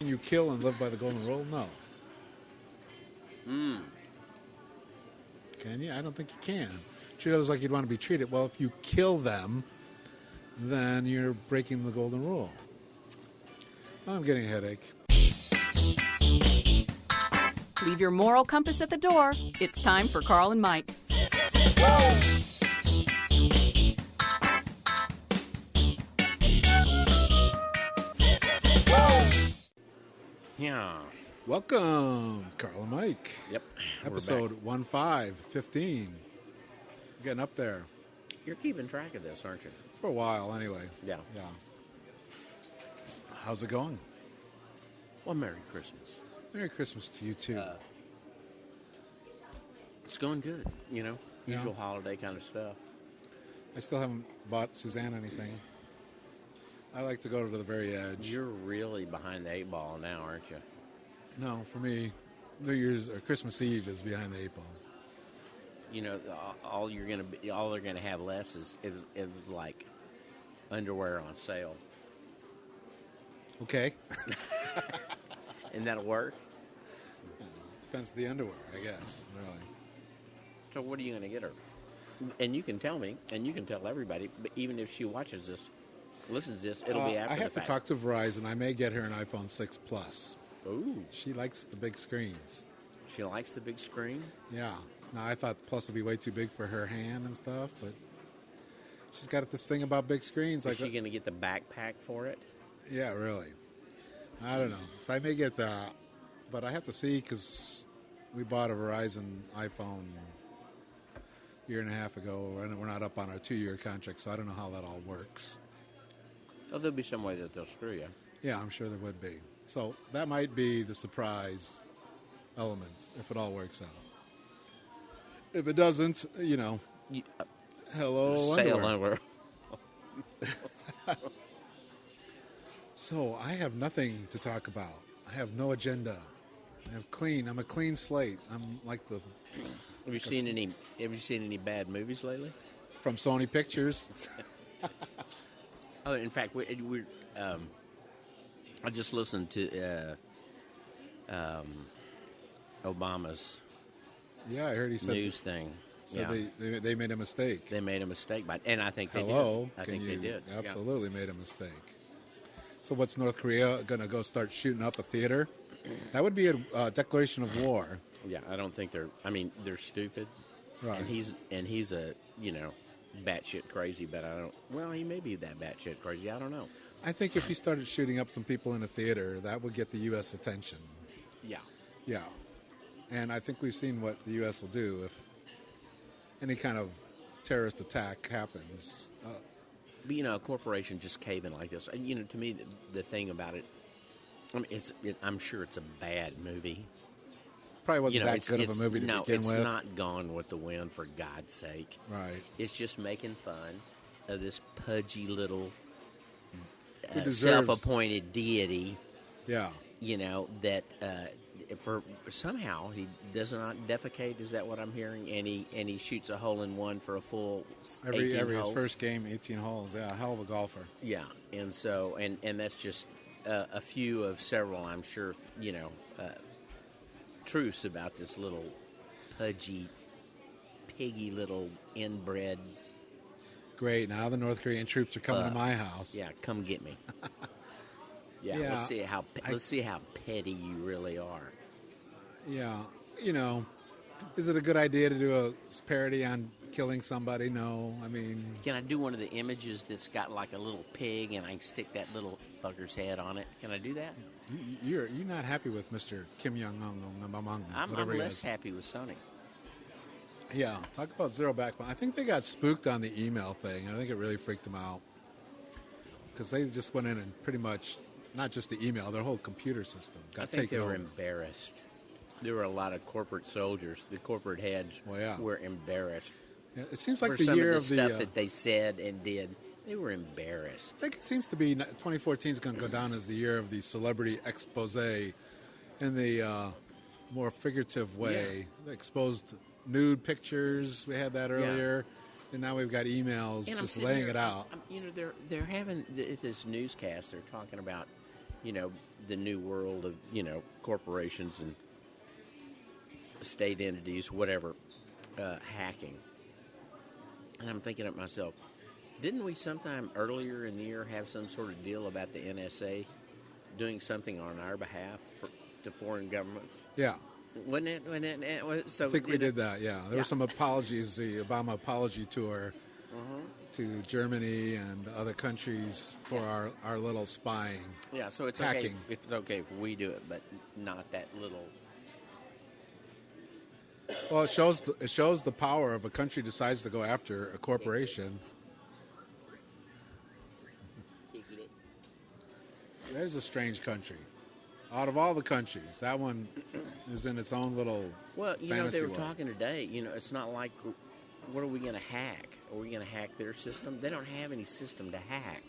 you kill and live by the golden rule? No. Can you? I don't think you can. Treat others like you'd want to be treated. Well, if you kill them, then you're breaking the golden rule. I'm getting a headache. Leave your moral compass at the door. It's time for Carl and Mike. Yeah. Welcome, Carl and Mike. Yep. Episode 15. Getting up there. You're keeping track of this, aren't you? For a while, anyway. Yeah. How's it going? Well, Merry Christmas. Merry Christmas to you, too. It's going good, usual holiday kind of stuff. I still haven't bought Suzanne anything. I like to go to the very edge. You're really behind the 8 ball now, aren't you? No, for me, New Year's or Christmas Eve is behind the 8 ball. All they're gonna have less is like underwear on sale. Okay. And that'll work. Depends on the underwear, I guess. Really. So what are you gonna get her? And you can tell me, and you can tell everybody. But even if she watches this, listens to this, it'll be after I have the to fact. talk to Verizon. I may get her an iPhone 6 Plus. Ooh. She likes the big screens. She likes the big screen? Yeah. Now, I thought the Plus would be way too big for her hand and stuff, but she's got this thing about big screens. Is she going to get the backpack for it? Yeah, really. I don't know. So I may get that, but I have to see because we bought a Verizon iPhone a year and a half ago, and we're not up on our 2-year contract, so I don't know how that all works. Oh, there'll be some way that they'll screw you. Yeah, I'm sure there would be. So that might be the surprise element if it all works out. If it doesn't, hello, sale underwear. So I have nothing to talk about. I have no agenda. I'm a clean slate. I'm like the. Have you seen any bad movies lately? From Sony Pictures. Oh, in fact, I just listened to Obama's. Yeah, I heard he said news thing. So they made a mistake. They made a mistake, and I think they did. I think they did. Absolutely made a mistake. So what's North Korea going to go start shooting up a theater? That would be a declaration of war. Yeah, I don't think they're. I mean, they're stupid. Right. And he's a batshit crazy, but I don't. Well, he may be that batshit crazy. I don't know. I think if he started shooting up some people in a theater, that would get the U.S. attention. Yeah. Yeah. And I think we've seen what the U.S. will do if any kind of terrorist attack happens. But, a corporation just caving like this. To me, the thing about it, I mean, I'm sure it's a bad movie. Probably wasn't that good of a movie to begin with. No, it's not Gone with the Wind, for God's sake. Right. It's just making fun of this pudgy little self-appointed deity. Yeah. That for somehow he does not defecate. Is that what I'm hearing? And he shoots a hole in one for a full every holes. His first game, 18 holes. Yeah, hell of a golfer. Yeah, and so and that's just a few of several. I'm sure truths about this little pudgy, piggy little inbred. Great. Now the North Korean troops are coming to my house. Yeah, come get me. Yeah. Let's see how petty you really are. Yeah, is it a good idea to do a parody on killing somebody? No, I mean. Can I do one of the images that's got like a little pig and I can stick that little fucker's head on it? Can I do that? You're not happy with Mr. Kim Jong-un? I'm less happy with Sony. Yeah, talk about zero backbone. I think they got spooked on the email thing. I think it really freaked them out because they just went in and pretty much, not just the email, their whole computer system got taken over. I think they were embarrassed. There were a lot of corporate soldiers. The corporate heads were embarrassed. Yeah, it seems like for the some year of the of stuff that they said and did. They were embarrassed. I think it seems to be 2014 is going to go down as the year of the celebrity expose in the more figurative way. Yeah. Exposed nude pictures. We had that earlier. Yeah. And now we've got emails just laying it out. They're having this newscast. They're talking about, the new world of, corporations and state entities, whatever, hacking. And I'm thinking to myself, didn't we sometime earlier in the year have some sort of deal about the NSA doing something on our behalf to foreign governments? Yeah. Wasn't it? So I think we did that, yeah. There were some apologies, the Obama apology tour to Germany and other countries for our little spying. Yeah, so it's hacking. okay. It's okay if we do it, but not that little. Well, it shows the power of a country decides to go after a corporation. That is a strange country. Out of all the countries, that one is in its own little fantasy they were world. talking today. It's not like, what are we going to hack? Are we going to hack their system? They don't have any system to hack.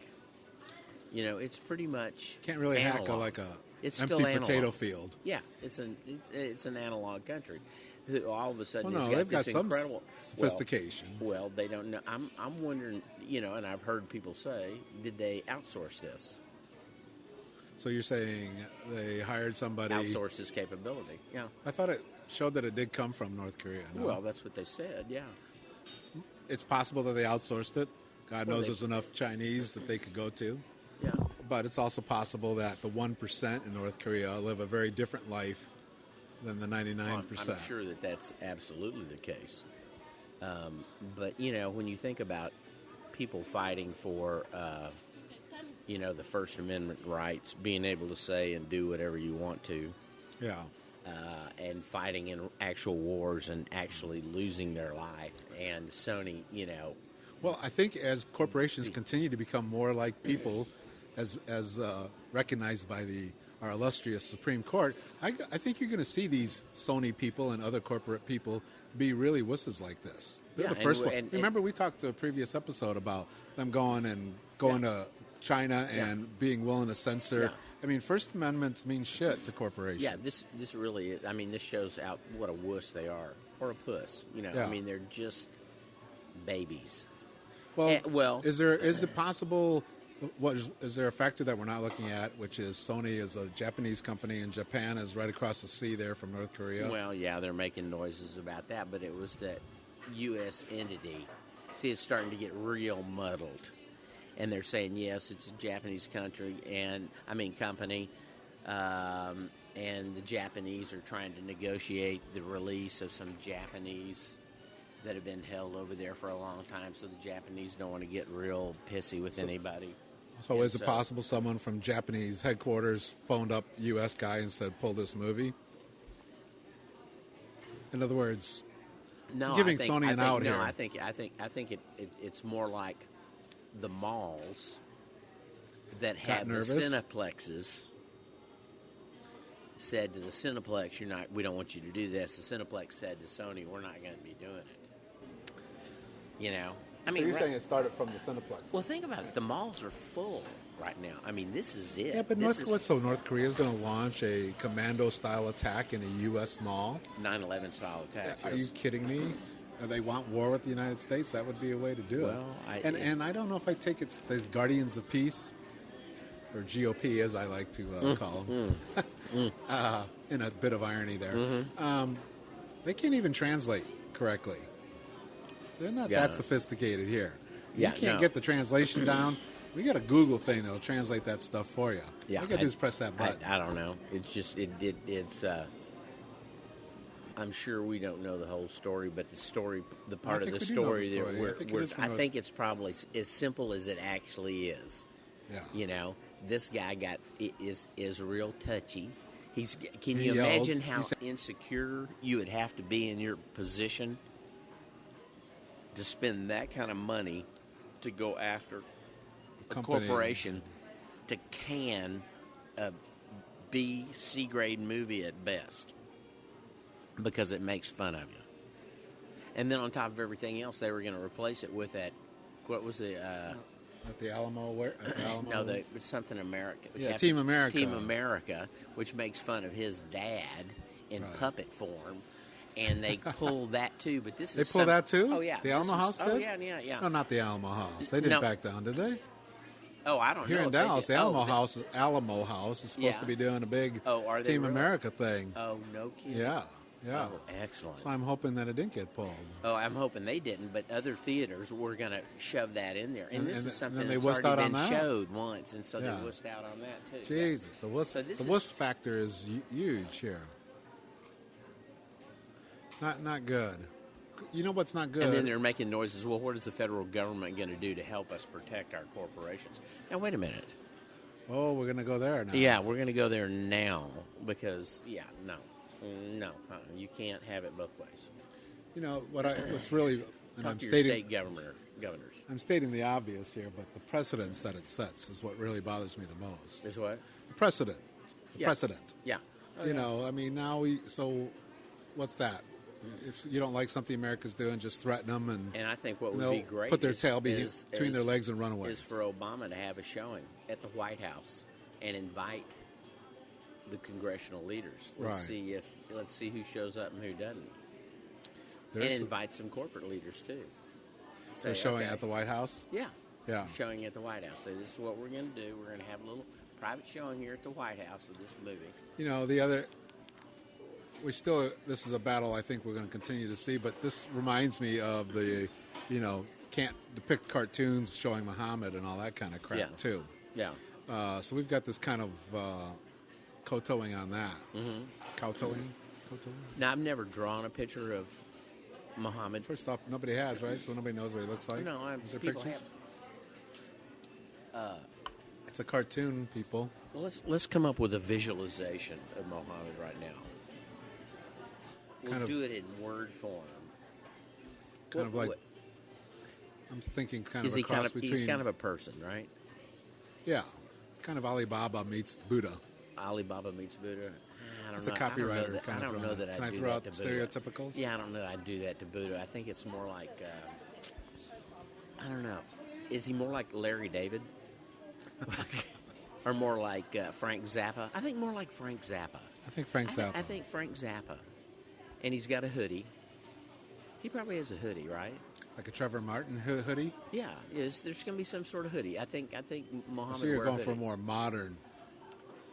It's pretty much Can't really analog. hack like a It's empty still analog. potato field. Yeah, it's an analog country. All of a sudden, Well, no, it's they've got this some incredible sophistication. Well, they don't know. I'm wondering, and I've heard people say, did they outsource this? So you're saying they hired somebody? Outsource this capability? Yeah. I thought it showed that it did come from North Korea. No? Well, that's what they said. Yeah. It's possible that they outsourced it. God Well, knows there's enough Chinese that they could go to. Yeah. But it's also possible that the 1% in North Korea live a very different life than the 99%. I'm sure that that's absolutely the case. But, when you think about people fighting for, the First Amendment rights, being able to say and do whatever you want to, Yeah. and fighting in actual wars and actually losing their life, and Sony, Well, I think as corporations continue to become more like people, as recognized by our illustrious Supreme Court, I think you're going to see these Sony people and other corporate people be really wusses like this. They're the first one. Remember, we talked to a previous episode about them going to China and being willing to censor. Yeah. I mean, First Amendments mean shit to corporations. Yeah, this really is. I mean, this shows out what a wuss they are, or a puss. Yeah. I mean, they're just babies. Well, is it possible? Is there a factor that we're not looking at, which is Sony is a Japanese company and Japan is right across the sea there from North Korea? Well, yeah, they're making noises about that, but it was that U.S. entity. See, it's starting to get real muddled. And they're saying, yes, it's a Japanese company, and the Japanese are trying to negotiate the release of some Japanese that have been held over there for a long time, so the Japanese don't want to get real pissy with anybody. So is it possible someone from Japanese headquarters phoned up U.S. guy and said, pull this movie? In other words, giving Sony an out here. No, I think it's more like the malls that have the Cineplexes said to the Cineplex, we don't want you to do this. The Cineplex said to Sony, we're not going to be doing it. So you're saying it started from the Cineplex? Well, think about it. The malls are full right now. I mean, this is it. Yeah, but North Korea is going to launch a commando-style attack in a U.S. mall? 9/11 style attack. Are you kidding me? They want war with the United States? That would be a way to do it. And I don't know if I take it as Guardians of Peace, or GOP, as I like to call them, in a bit of irony there. They can't even translate correctly. They're not that sophisticated here. You can't get the translation down. We got a Google thing that'll translate that stuff for you. Yeah, all you got to do is press that button. I don't know. It's just it's. I'm sure we don't know the whole story, but the part of the story that I think it's probably as simple as it actually is. Yeah. This guy is real touchy. Can you imagine how insecure you would have to be in your position to spend that kind of money to go after a corporation to can a B, C grade movie at best because it makes fun of you. And then on top of everything else, they were going to replace it with that, what was it? At the Alamo? No, it's something America. Yeah, Team America. Team America, which makes fun of his dad in puppet form. And they pull that too, but this that too? Oh yeah, the Alamo House did. Oh yeah. No, not the Alamo House. They didn't back down, did they? Oh, I don't know. Here in if they Dallas, did. the Alamo House is supposed to be doing a big are they Team really? America thing. Oh, no kidding. Yeah. Oh, excellent. So I'm hoping that it didn't get pulled. Oh, I'm hoping they didn't, but other theaters were going to shove that in there. And this is something they that's wussed already out been on that? showed once, and so they wussed out on that, too. Jesus, the wuss factor is huge here. Not good. You know what's not good? And then they're making noises. Well, what is the federal government going to do to help us protect our corporations? Now, wait a minute. Oh, we're going to go there now. Yeah, we're going to go there now because, no, you can't have it both ways. You know what's really, and Talk I'm to your stating, state governors. I'm stating the obvious here, but the precedence that it sets is what really bothers me the most. Is what? The precedent. Precedent. Yeah. Know, I mean, now so what's that? If you don't like something America's doing, just threaten them, and I think what would be great put their tail between their legs and run away. Is for Obama to have a showing at the White House and invite the congressional leaders. Let's see who shows up and who doesn't. And invite some corporate leaders too. So showing at the White House? Yeah. Showing at the White House. Say, this is what we're going to do. We're going to have a little private showing here at the White House of this movie. You know, this is a battle I think we're going to continue to see, but this reminds me of the, can't depict cartoons showing Muhammad and all that kind of crap too. Yeah. So we've got this kind of kowtowing on that. Mm-hmm. Kowtowing? Now, I've never drawn a picture of Muhammad. First off, nobody has, right? So nobody knows what he looks like. No, is there people pictures? Have. It's a cartoon, people. Well, let's come up with a visualization of Muhammad right now. We'll do it in word form. I'm thinking kind is of a cross between... He's kind of a person, right? Yeah. Kind of Alibaba meets Buddha. Alibaba meets Buddha. I don't it's know. a copywriter kind of. I don't know that Can I do throw that out to Buddha. stereotypicals? Yeah, I don't know that I'd do that to Buddha. I think it's more like... I don't know. Is he more like Larry David? Or more like Frank Zappa? I think more like Frank Zappa. I think Frank Zappa. I think Frank Zappa. And he's got a hoodie. He probably has a hoodie, right? Like a Trevor Martin hoodie? Yeah, there's going to be some sort of hoodie. I think Muhammad. So you're going for more modern.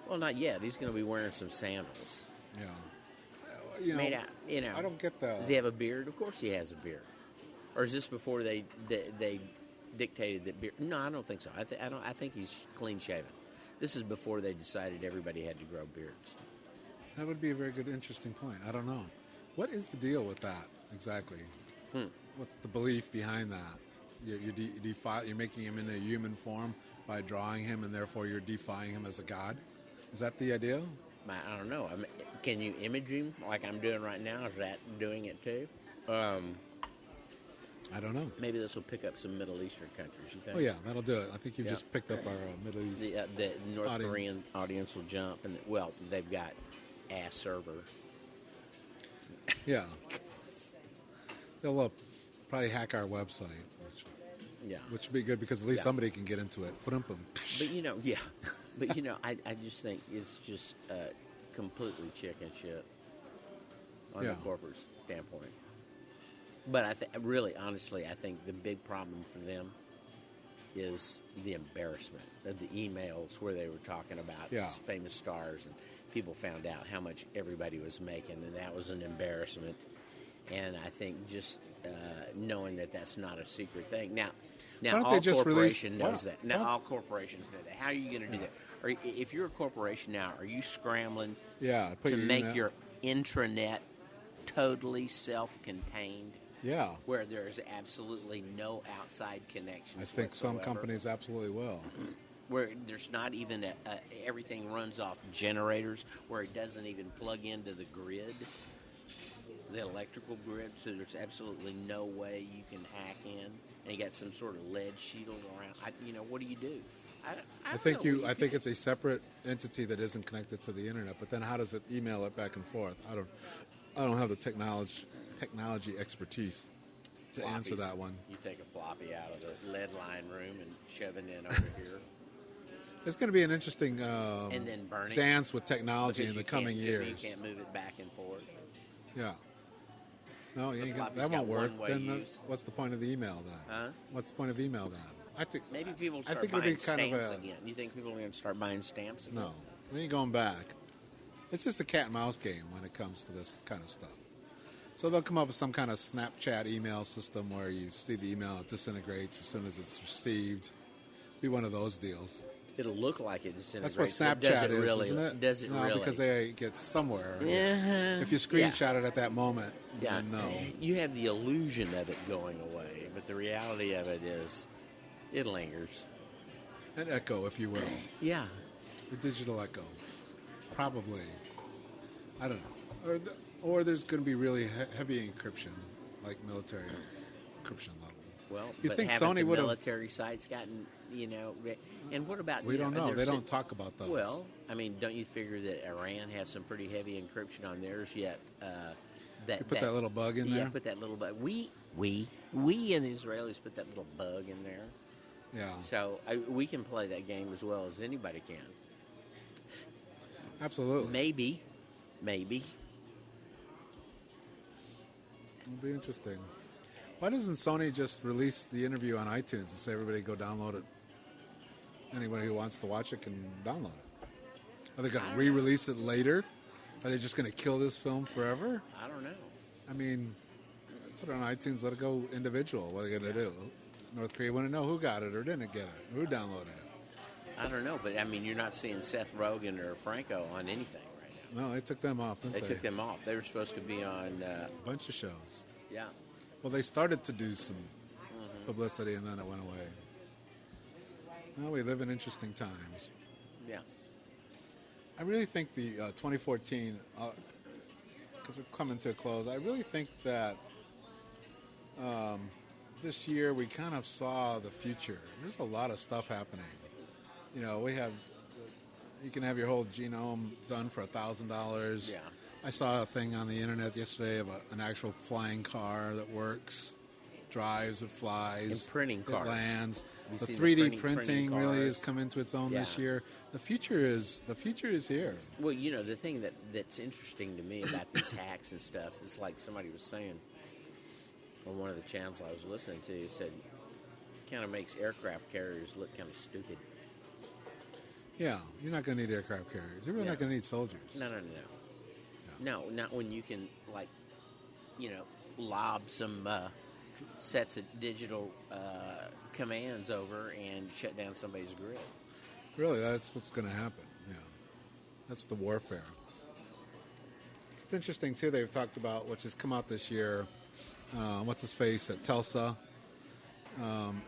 Well, not yet. He's going to be wearing some sandals. Yeah. Made out, I don't get that. Does he have a beard? Of course he has a beard. Or is this before they dictated that beard? No, I don't think so. I think he's clean shaven. This is before they decided everybody had to grow beards. That would be a very good, interesting point. I don't know. What is the deal with that exactly? What's the belief behind that? You're making him in a human form by drawing him, and therefore you're defying him as a god? Is that the idea? I don't know. Can you image him like I'm doing right now? Is that doing it too? I don't know. Maybe this will pick up some Middle Eastern countries, you think? Oh, yeah, that'll do it. I think you've just picked up our Middle East The North Korean audience will jump, and, they've got ass server. Yeah. They'll probably hack our website, which would be good because at least somebody can get into it. But I just think it's just completely chicken shit on the corporate standpoint. But honestly, I think the big problem for them is the embarrassment of the emails where they were talking about famous stars, and people found out how much everybody was making, and that was an embarrassment. And I think just knowing that that's not a secret thing. Now all corporations knows that. Now all corporations know that. How are you going to do that? Or if you're a corporation now, are you scrambling to make your intranet totally self-contained? Yeah. Where there's absolutely no outside connections. I think some companies absolutely will. Where there's not even everything runs off generators, where it doesn't even plug into the grid, the electrical grid, so there's absolutely no way you can hack in, and you got some sort of lead shield around. What do you do? I think it's a separate entity that isn't connected to the internet. But then how does it email it back and forth? I don't have the technology expertise to answer that one. You take a floppy out of the lead line room and shove it in over here. It's going to be an interesting and then burning dance with technology in the coming years. You can't move it back and forth. Yeah. No, that won't work. Then what's the point of the email then? Huh? What's the point of email then? I think Maybe people will I start think it'll buying be kind of stamps a again. You think people are going to start buying stamps again? no. We ain't going back. It's just a cat and mouse game when it comes to this kind of stuff. So they'll come up with some kind of Snapchat email system where you see the email, it disintegrates as soon as it's received. Be one of those deals. It'll look like it disintegrates. That's what but does Snapchat it is, really, isn't it? Does it no, really? because they get somewhere. Yeah. If you screenshot it at that moment, then no. You have the illusion of it going away, but the reality of it is it lingers. An echo, if you will. Yeah. The digital echo. Probably. I don't know. Or there's going to be really heavy encryption, like military encryption level. Well, you but think haven't Sony the would have? military sites gotten, and what about... We don't know. they're They don't talk about those. Well, I mean, don't you figure that Iran has some pretty heavy encryption on theirs yet? You put that little bug in there? Yeah, put that little bug. We and the Israelis put that little bug in there. Yeah. So we can play that game as well as anybody can. Absolutely. Maybe. It'll be interesting. Why doesn't Sony just release the interview on iTunes and say everybody go download it? Anybody who wants to watch it can download it. Are they going to re-release it later? Are they just going to kill this film forever? I don't know. I mean, put it on iTunes, let it go individual. What are they going to do? North Korea want to know who got it or didn't get it, who downloaded it. I don't know, but I mean, you're not seeing Seth Rogen or Franco on anything right now. No, they took them off, didn't they? They took them off. They were supposed to be on... a bunch of shows. Yeah. Well, they started to do some publicity, and then it went away. Well, we live in interesting times. Yeah. I really think the 2014, because we're coming to a close, I really think that this year we kind of saw the future. There's a lot of stuff happening. We have, you can have your whole genome done for $1,000. Yeah. I saw a thing on the internet yesterday of an actual flying car that works, drives, it flies, and printing cars. It lands. You The see 3D printing really has cars. come into its own this Yeah. year. The future is here. Well, the thing that's interesting to me about these hacks and stuff is like somebody was saying on one of the channels I was listening to, he said it kind of makes aircraft carriers look kind of stupid. Yeah, you're not going to need aircraft carriers. You're really not going to need soldiers. No. No, not when you can, lob some sets of digital commands over and shut down somebody's grid. Really, that's what's going to happen. Yeah, that's the warfare. It's interesting too. They've talked about, which has come out this year. What's his face at Tulsa,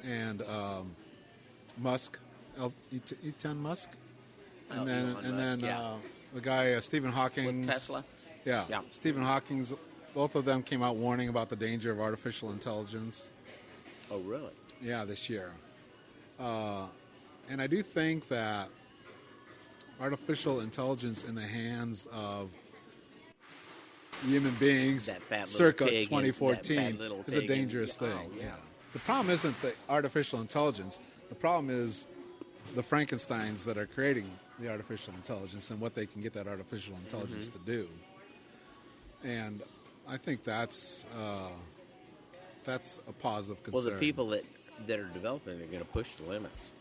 and Musk, Elon Musk, and then the guy Stephen Hawking with Tesla. Yeah, Stephen Hawking's. Both of them came out warning about the danger of artificial intelligence. Oh, really? Yeah, this year. And I do think that artificial intelligence in the hands of human beings circa 2014 is a dangerous thing. Oh, yeah. The problem isn't the artificial intelligence. The problem is the Frankensteins that are creating the artificial intelligence and what they can get that artificial intelligence to do. And I think that's a positive concern. Well, the people that are developing are going to push the limits.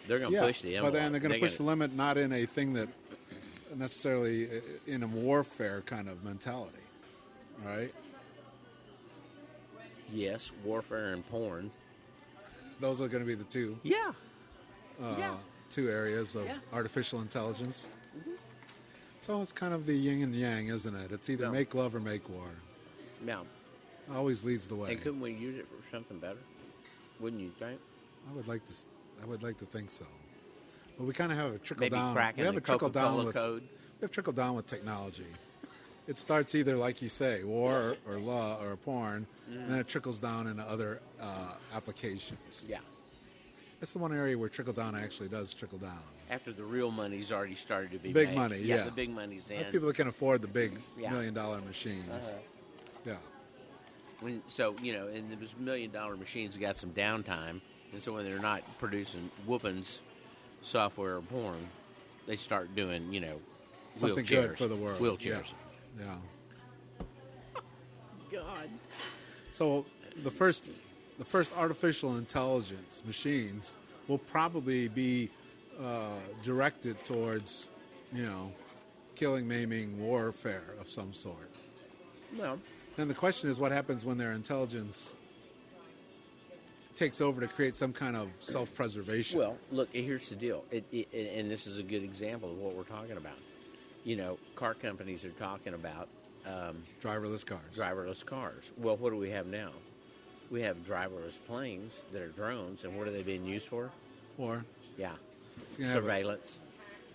They're going to push the envelope. But then they're going to push the limit not in a thing that necessarily in a warfare kind of mentality, right? Yes, warfare and porn. Those are going to be the two. Yeah. Two areas of artificial intelligence. So it's kind of the yin and yang, isn't it? It's either make love or make war. Yeah. Always leads the way. And couldn't we use it for something better? Wouldn't you think? I would like to think so. But we kind of have a trickle down. We have a trickle down code. We have trickle down with technology. It starts either like you say, war or law or porn, and then it trickles down into other applications. Yeah. That's the one area where trickle down actually does trickle down. After the real money's already started to be big made. money. Yeah, the big money's in. People that can afford the big $1 million machines. Yeah. And those $1 million machines got some downtime, and so when they're not producing whoopings, software or porn, they start doing, something wheelchairs. Good for the world. Wheelchairs. Yeah. God. So the first the first artificial intelligence machines will probably be directed towards, killing, maiming, warfare of some sort. Well, then the question is, what happens when their intelligence takes over to create some kind of self-preservation? Well, look, here's the deal, and this is a good example of what we're talking about. Car companies are talking about driverless cars. Driverless cars. Well, what do we have now? We have driverless planes that are drones, and what are they being used for? Or, Yeah, so surveillance.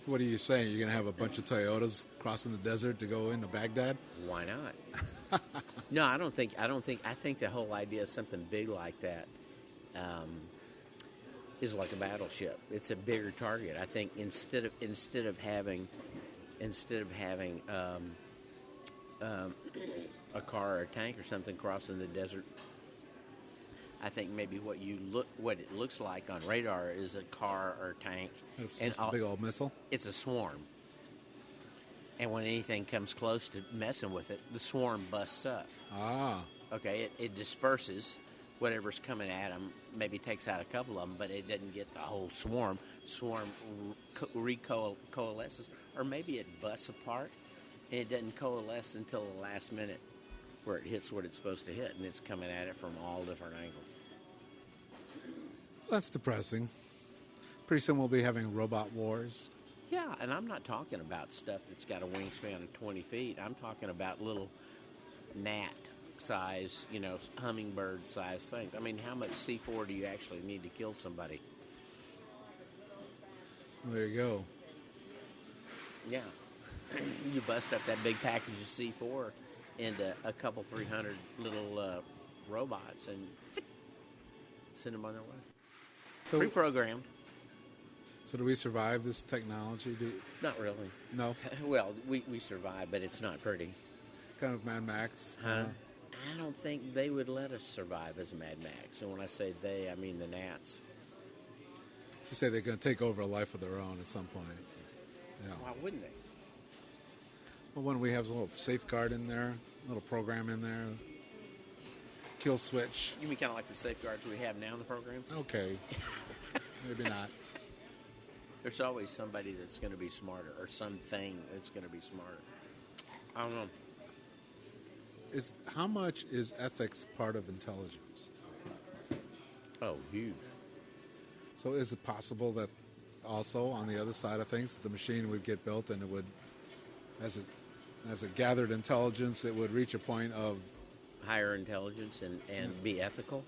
What are you saying? You're going to have a bunch of Toyotas crossing the desert to go into Baghdad? Why not? No, I think the whole idea of something big like that is like a battleship. It's a bigger target. I think instead of having a car or a tank or something crossing the desert, I think maybe what it looks like on radar is a car or a tank. It's just a big old missile? It's a swarm. And when anything comes close to messing with it, the swarm busts up. Ah. Okay, it disperses whatever's coming at them, maybe takes out a couple of them, but it doesn't get the whole swarm. Swarm coalesces, or maybe it busts apart, and it doesn't coalesce until the last minute where it hits what it's supposed to hit, and it's coming at it from all different angles. That's depressing. Pretty soon we'll be having robot wars. Yeah, and I'm not talking about stuff that's got a wingspan of 20 feet. I'm talking about little gnat size, hummingbird size things. I mean, how much C4 do you actually need to kill somebody? Well, there you go. Yeah. You bust up that big package of C4 into a couple 300 little robots and send them on their way. So, pre-programmed. So do we survive this technology? Not really. No? Well, we survive, but it's not pretty. Kind of Mad Max? Huh? I don't think they would let us survive as Mad Max. And when I say they, I mean the gnats. So you say they're going to take over a life of their own at some point. Yeah. Why wouldn't they? Well, when we have a little safeguard in there, a little program in there, kill switch. You mean kind of like the safeguards we have now in the programs? Okay. Maybe not. There's always somebody that's going to be smarter, or something that's going to be smarter. I don't know. How much is ethics part of intelligence? Oh, huge. So is it possible that also on the other side of things, the machine would get built and it would, as it gathered intelligence, it would reach a point of higher intelligence and be ethical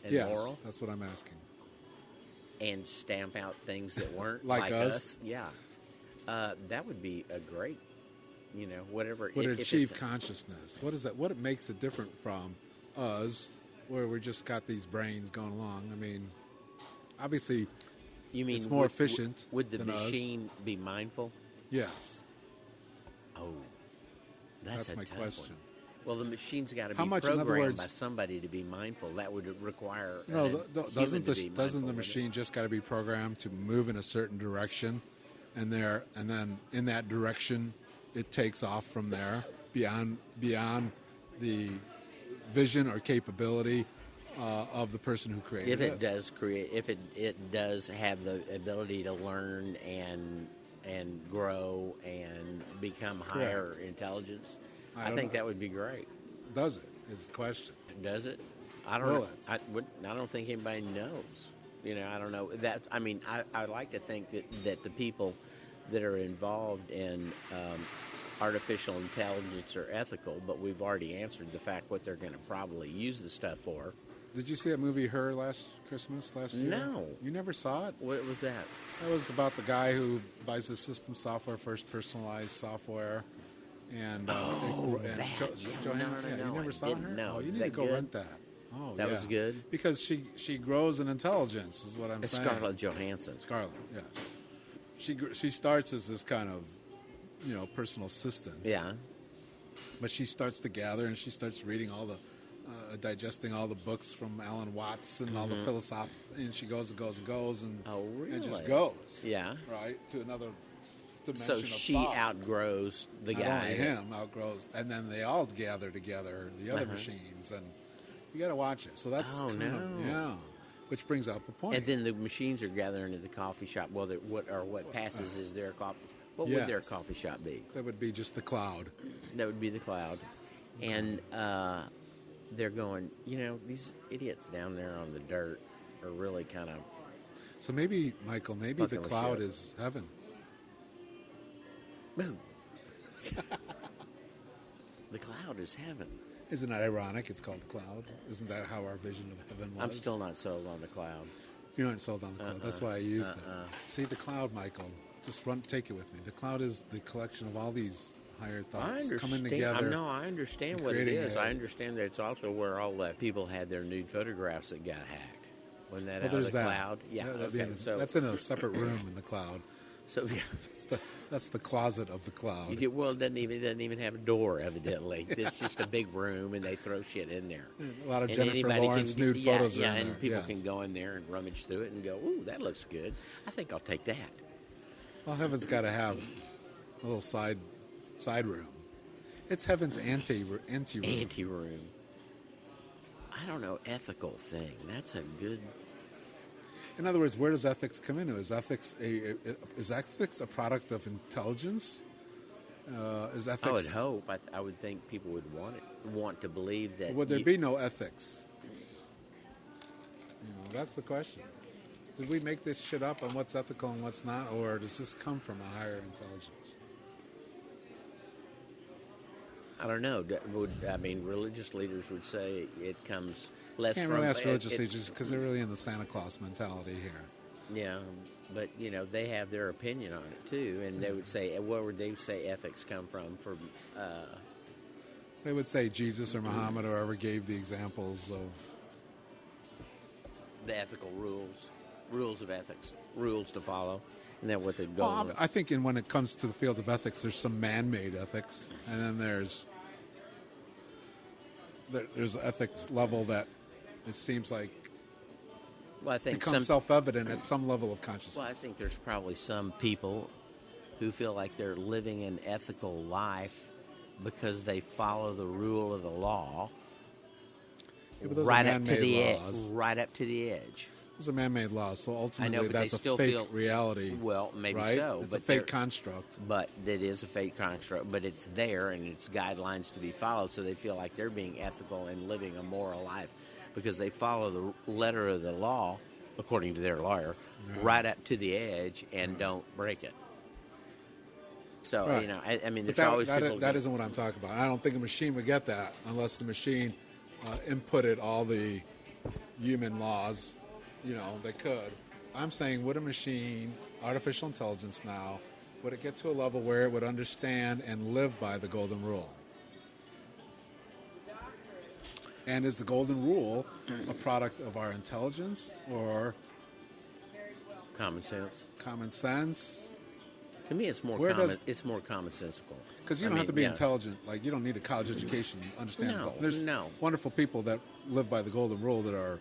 and yes, moral? That's what I'm asking. And stamp out things that weren't like us? Yeah. That would be a great, whatever. Would it achieve consciousness? What is that? What makes it different from us, where we just got these brains going along? I mean, obviously, it's more efficient. Would the than machine us. be mindful? Yes. Oh, that's my tough question. One. Well, the machine's got to be much, in other programmed words, by somebody to be mindful. That would require doesn't the machine just got to be programmed to move in a certain direction, and then in that direction, it takes off from there beyond the vision or capability of the person who created it. If it does have the ability to learn and grow and become higher intelligence. I think that would be great. Does it? Is the question. Does it? I don't know. I don't think anybody knows. I don't know. I like to think that the people that are involved in artificial intelligence are ethical, but we've already answered the fact what they're going to probably use the stuff for. Did you see that movie Her last year? No. You never saw it? What was that? That was about the guy who buys the system software, first personalized software. And Johanna, you never saw her? No. Oh, you need to go rent that. Oh, that was good? Because she grows in intelligence, is what I'm saying. Scarlett Johansson. Scarlett, yes. She starts as this kind of, personal assistant. Yeah. But she starts to gather, and she starts reading all the, digesting all the books from Alan Watts and all the philosophy, and she goes and goes and goes, and it just goes. Yeah. Right, to another dimension so of she thought. Outgrows the Not guy. only him outgrows, and then they all gather together, the other machines, and You got to watch it. So that's yeah. Which brings up a point. And then the machines are gathering at the coffee shop. Well, what passes is their coffee. What would their coffee shop be? That would be just the cloud. That would be the cloud. And they're going, these idiots down there on the dirt are really kind of... So maybe, Michael, the cloud is heaven. Boom. The cloud is heaven. Isn't that ironic? It's called the cloud. Isn't that how our vision of heaven was? I'm still not sold on the cloud. You aren't sold on the cloud. That's why I used it. See, the cloud, Michael. Just take it with me. The cloud is the collection of all these higher thoughts coming together. I understand what it is. I understand that it's also where all the people had their nude photographs that got hacked. Wasn't that out of the cloud? Yeah, that's in a separate room in the cloud. So that's the closet of the cloud. It doesn't even have a door, evidently. It's just a big room, and they throw shit in there. A lot of Jennifer Lawrence nude photos are in there. And people can go in there and rummage through it and go, "Ooh, that looks good. I think I'll take that." Well, heaven's got to have a little side room. It's heaven's anti-room. Anti-room. I don't know, ethical thing. That's a good... In other words, where does ethics come into? Is ethics a product of intelligence? Is ethics? I would hope. I would think people would want to believe that. Would there be no ethics? That's the question. Did we make this shit up on what's ethical and what's not, or does this come from a higher intelligence? I don't know. Religious leaders would say it comes less from... Can't really ask religious leaders because they're really in the Santa Claus mentality here. Yeah, but, they have their opinion on it, too, and they would say, where would they say ethics come from? They would say Jesus or Muhammad or whoever gave the examples of... The ethical rules of ethics, rules to follow. Isn't that what they'd go with? I think when it comes to the field of ethics, there's some man-made ethics, and then there's ethics level that it seems like becomes self-evident at some level of consciousness. Well, I think there's probably some people who feel like they're living an ethical life because they follow the rule of the law right up to the edge. Those are man-made laws, so ultimately that's a fake reality. Well, maybe right? so. It's a fake construct. But it is a fake construct, but it's there and it's guidelines to be followed, so they feel like they're being ethical and living a moral life because they follow the letter of the law, according to their lawyer, right up to the edge and don't break it. So, there's always people... That isn't what I'm talking about. I don't think a machine would get that unless the machine inputted all the human laws. They could. I'm saying, would a machine, artificial intelligence now, would it get to a level where it would understand and live by the golden rule? And is the golden rule a product of our intelligence or common sense? Common sense. To me, it's more commonsensical. Because you don't have to be intelligent. Like, you don't need a college education to understand. There's wonderful people that live by the golden rule that are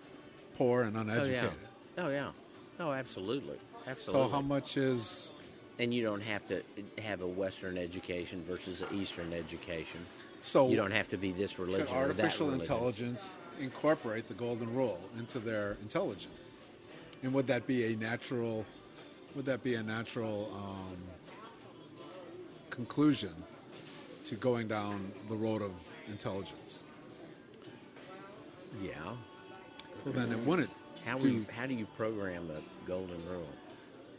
poor and uneducated. Oh, yeah. Oh, absolutely. So how much is... And you don't have to have a Western education versus an Eastern education. So you don't have to be this religion or that religion. Artificial intelligence incorporate the golden rule into their intelligence? And would that be a natural conclusion to going down the road of intelligence? Yeah. Well, then it wouldn't. How do you program the golden rule?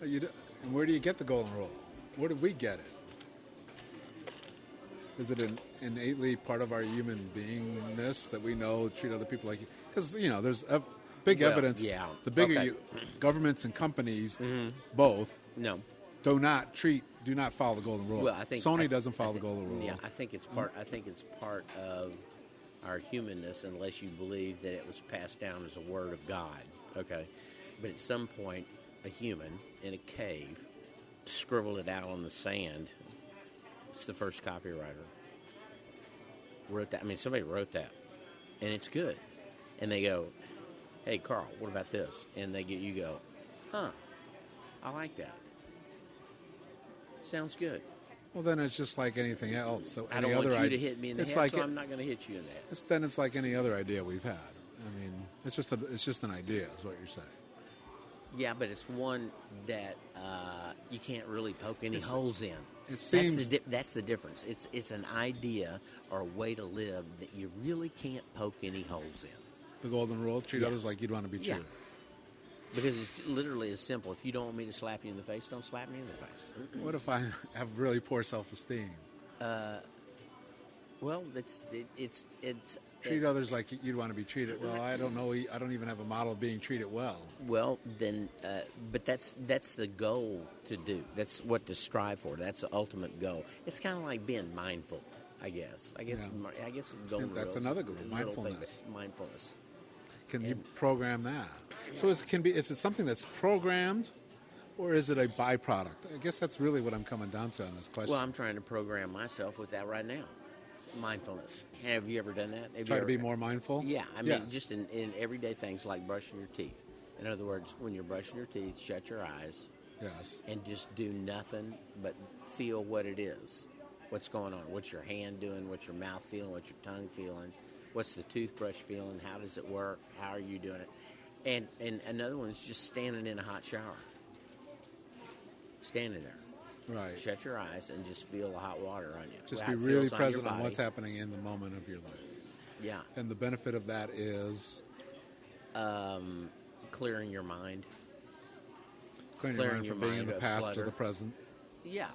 And where do you get the golden rule? Where did we get it? Is it innately part of our human beingness that we know treat other people like you? Because there's big evidence. Yeah. The bigger governments and companies, both, do not follow the golden rule. Well, I think Sony doesn't follow the golden rule. Yeah, I think it's part of our humanness, unless you believe that it was passed down as a word of God. Okay, but at some point, a human in a cave scribbled it out on the sand. It's the first copywriter wrote that. Somebody wrote that, and it's good. And they go, "Hey, Carl, what about this?" And you go, "Huh, I like that. Sounds good." Well, then it's just like anything else. So I don't want you to hit me in the head, so I'm not going to hit you in the head. Then it's like any other idea we've had. I mean, it's just an idea, is what you're saying. Yeah, but it's one that you can't really poke any holes in. It seems that's the difference. It's an idea or a way to live that you really can't poke any holes in. The golden rule: treat others like you'd want to be treated. Yeah. Because it's literally as simple. If you don't want me to slap you in the face, don't slap me in the face. What if I have really poor self-esteem? Well, it's treat others like you'd want to be treated. Well, I don't know. I don't even have a model of being treated well. Well, then, but that's the goal to do. That's what to strive for. That's the ultimate goal. It's kind of like being mindful, I guess. I guess golden that's another good one. Mindfulness. Mindfulness. Can you program that? So is it something that's programmed, or is it a byproduct? I guess that's really what I'm coming down to on this question. Well, I'm trying to program myself with that right now. Mindfulness. Have you ever done that? Try to be more mindful? Yeah. I mean, just in everyday things like brushing your teeth. In other words, when you're brushing your teeth, shut your eyes. Yes. And just do nothing but feel what it is. What's going on? What's your hand doing? What's your mouth feeling? What's your tongue feeling? What's the toothbrush feeling? How does it work? How are you doing it? And another one is just standing in a hot shower. Standing there. Right. Shut your eyes and just feel the hot water on you. Just be really present on what's happening in the moment of your life. Yeah. And the benefit of that is? Clearing your mind. Clearing your mind from being in the past to the present. Yeah.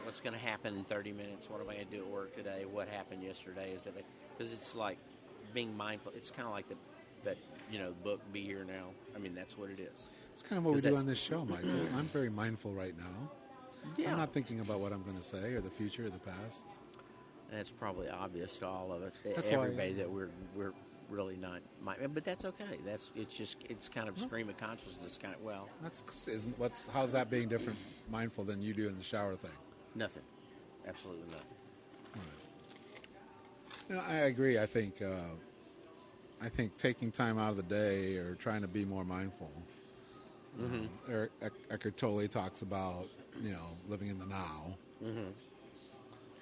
What's going to happen in 30 minutes? What am I going to do at work today? What happened yesterday? Because it's like being mindful. It's kind of like that book, Be Here Now. I mean, that's what it is. It's kind of what we do on this show, Michael. I'm very mindful right now. Yeah. I'm not thinking about what I'm going to say or the future or the past. And it's probably obvious to all of us, that's everybody, that we're really not mindful. But that's okay. It's kind of stream of consciousness. Kind of how's that being different, mindful than you do in the shower thing? Nothing. Absolutely nothing. Right. I agree. I think taking time out of the day or trying to be more mindful. Eric Eckhart Tolle talks about living in the now. Mm-hmm.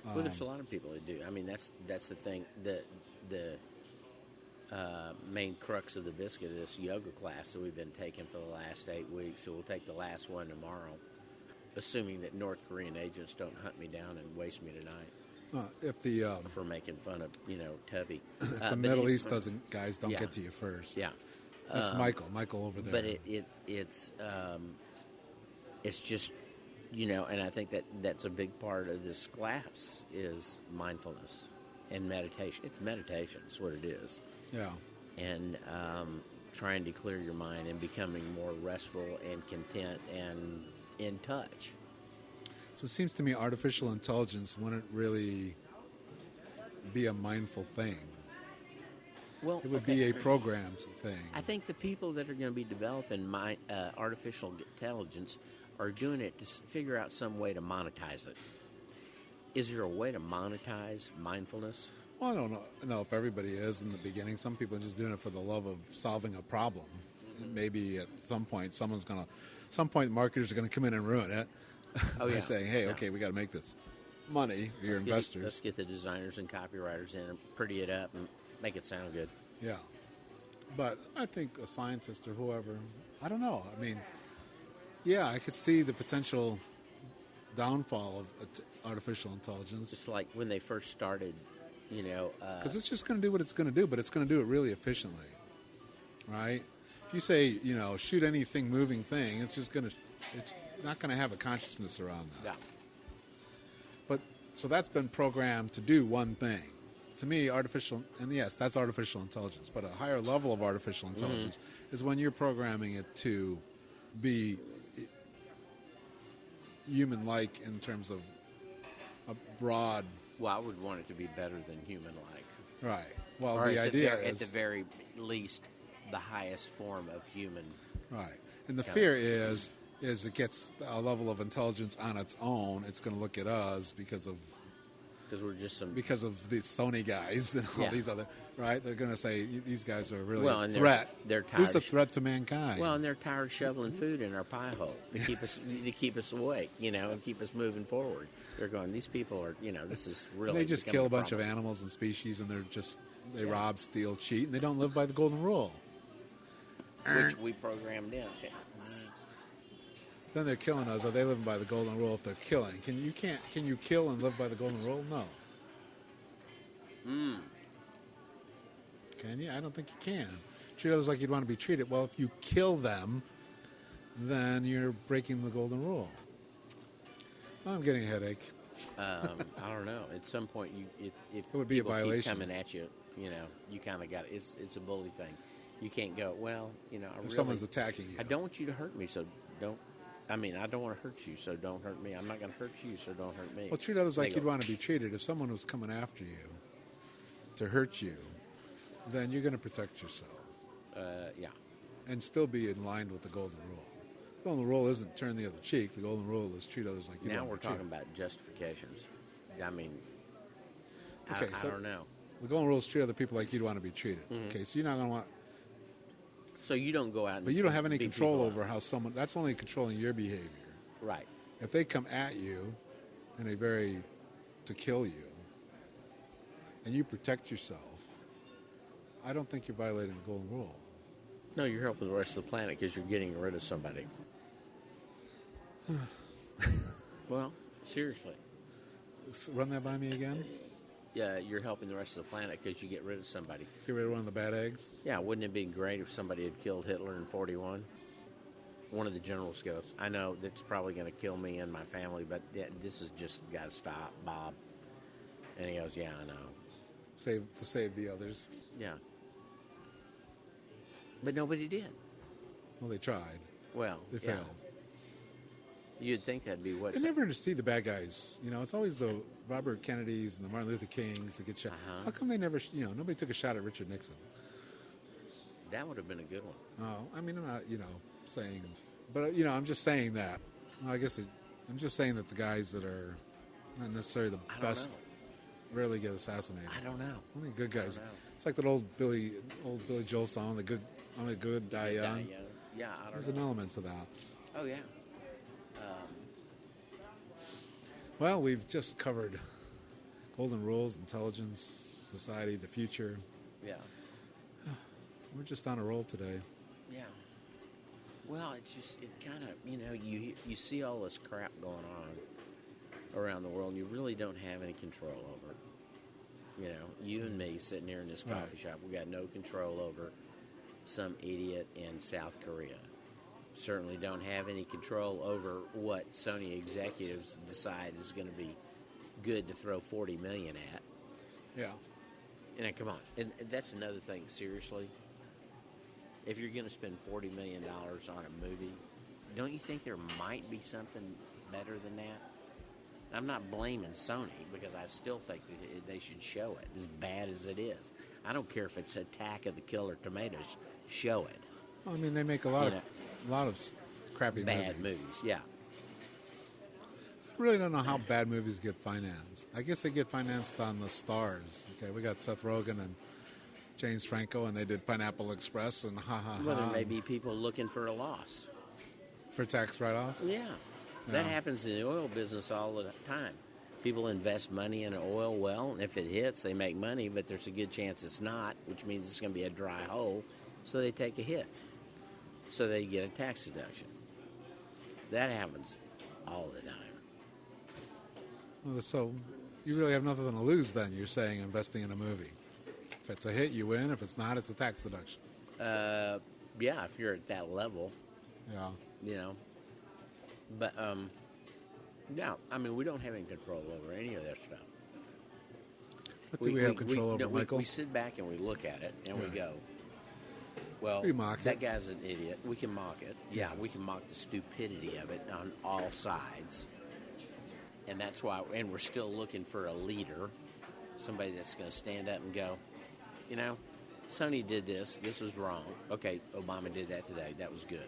Well, there's a lot of people that do. I mean, that's the thing. The main crux of the biscuit of this yoga class that we've been taking for the last 8 weeks. So we'll take the last one tomorrow, assuming that North Korean agents don't hunt me down and waste me tonight. For making fun of Tubby. If the Middle East don't get to you first. Yeah. That's Michael over there. But it's just, and I think that's a big part of this class is mindfulness and meditation. It's meditation. It's what it is. Yeah. And trying to clear your mind and becoming more restful and content and in touch. So it seems to me artificial intelligence wouldn't really be a mindful thing. Well, it would be a programmed thing. I think the people that are going to be developing artificial intelligence are doing it to figure out some way to monetize it. Is there a way to monetize mindfulness? Well, I don't know if everybody is in the beginning. Some people are just doing it for the love of solving a problem. Maybe at some point marketers are going to come in and ruin it by saying, hey, okay, we got to make this money, your investors. Let's get the designers and copywriters in and pretty it up and make it sound good. Yeah. But I think a scientist or whoever, I don't know. I mean, yeah, I could see the potential downfall of artificial intelligence. It's like when they first started, because it's just going to do what it's going to do, but it's going to do it really efficiently, right? If you say, shoot anything, moving thing, it's not going to have a consciousness around that. Yeah. But, so that's been programmed to do one thing. To me, that's artificial intelligence, but a higher level of artificial intelligence is when you're programming it to be human-like in terms of a broad... Well, I would want it to be better than human-like. Right. Well, or the idea is... at the very least, the highest form of human. Right. And the fear is it gets a level of intelligence on its own. It's going to look at us because of because we're just some because of these Sony guys and all these other right. They're going to say these guys are really a and threat. They're tired. Who's the threat to mankind? Well, and they're tired of shoveling food in our pie hole to keep us awake, and keep us moving forward. They're going. These people are, this is really. And they just kill a bunch of animals and species, and they rob, steal, cheat, and they don't live by the golden rule, which we programmed in. Then they're killing us. Are they living by the golden rule if they're killing? Can you kill and live by the golden rule? No. Can you? I don't think you can. Treat others like you'd want to be treated. Well, if you kill them, then you're breaking the golden rule. Oh, I'm getting a headache. I don't know. At some point, if it would be a violation. Keep coming at you, you kind of got it. It's a bully thing. You can't go. Well, if someone's attacking you, I don't want you to hurt me, so don't. I don't want to hurt you, so don't hurt me. I'm not going to hurt you, so don't hurt me. Well, treat others like you'd want to be treated. If someone was coming after you to hurt you, then you're going to protect yourself. Yeah. And still be in line with the golden rule. The golden rule isn't turn the other cheek. The golden rule is treat others like you want to be treated. Now we're talking about justifications. Okay, I don't know. The golden rule is treat other people like you'd want to be treated. Mm-hmm. Okay, so you're not going to want... So you don't go out and... But you don't have any control over how someone... That's only controlling your behavior. Right. If they come at you to kill you, and you protect yourself, I don't think you're violating the golden rule. No, you're helping the rest of the planet because you're getting rid of somebody. Well, seriously. Run that by me again? Yeah, you're helping the rest of the planet because you get rid of somebody. Get rid of one of the bad eggs? Yeah, wouldn't it be great if somebody had killed Hitler in 1941? One of the generals goes, I know that's probably going to kill me and my family, but this has just got to stop, Bob. And he goes, yeah, I know. To save the others? Yeah. But nobody did. Well, they tried. Well, they failed. You'd think that'd be what... I never see the bad guys. It's always the Robert Kennedys and the Martin Luther Kings that get shot. Uh-huh. How come they never, nobody took a shot at Richard Nixon? That would have been a good one. Oh, I'm not, saying... But, I'm just saying that. Well, I'm just saying that the guys that are not necessarily the best rarely get assassinated. I don't know. Only good guys. It's like that old Billy Joel song, only the good die young. Yeah, I don't know. There's an element to that. Oh, yeah. Well, we've just covered golden rules, intelligence, society, the future. Yeah. We're just on a roll today. Yeah. Well, it kind of, you see all this crap going on around the world, and you really don't have any control over it. You and me sitting here in this coffee shop, we got no control over some idiot in South Korea. Certainly don't have any control over what Sony executives decide is going to be good to throw $40 million at. Yeah. And come on, and that's another thing. Seriously, if you're going to spend $40 million on a movie, don't you think there might be something better than that? I'm not blaming Sony because I still think that they should show it as bad as it is. I don't care if it's Attack of the Killer Tomatoes. Show it. Well, they make a lot of crappy bad movies. Yeah. I really don't know how bad movies get financed. I guess they get financed on the stars. Okay, we got Seth Rogen and James Franco, and they did Pineapple Express and Well, there may be people looking for a loss. For tax write-offs? Yeah. That happens in the oil business all the time. People invest money in an oil well, and if it hits, they make money, but there's a good chance it's not, which means it's going to be a dry hole, so they take a hit. So they get a tax deduction. That happens all the time. Well, so you really have nothing to lose then, you're saying, investing in a movie. If it's a hit, you win. If it's not, it's a tax deduction. Yeah, if you're at that level. Yeah. But, yeah, we don't have any control over any of that stuff. What do we have control over, Michael? We sit back and we look at it and we go, well, that guy's an idiot. We can mock it. Yeah, we can mock the stupidity of it on all sides. And that's why, and we're still looking for a leader, somebody that's going to stand up and go, Sony did this. This was wrong. Okay, Obama did that today. That was good.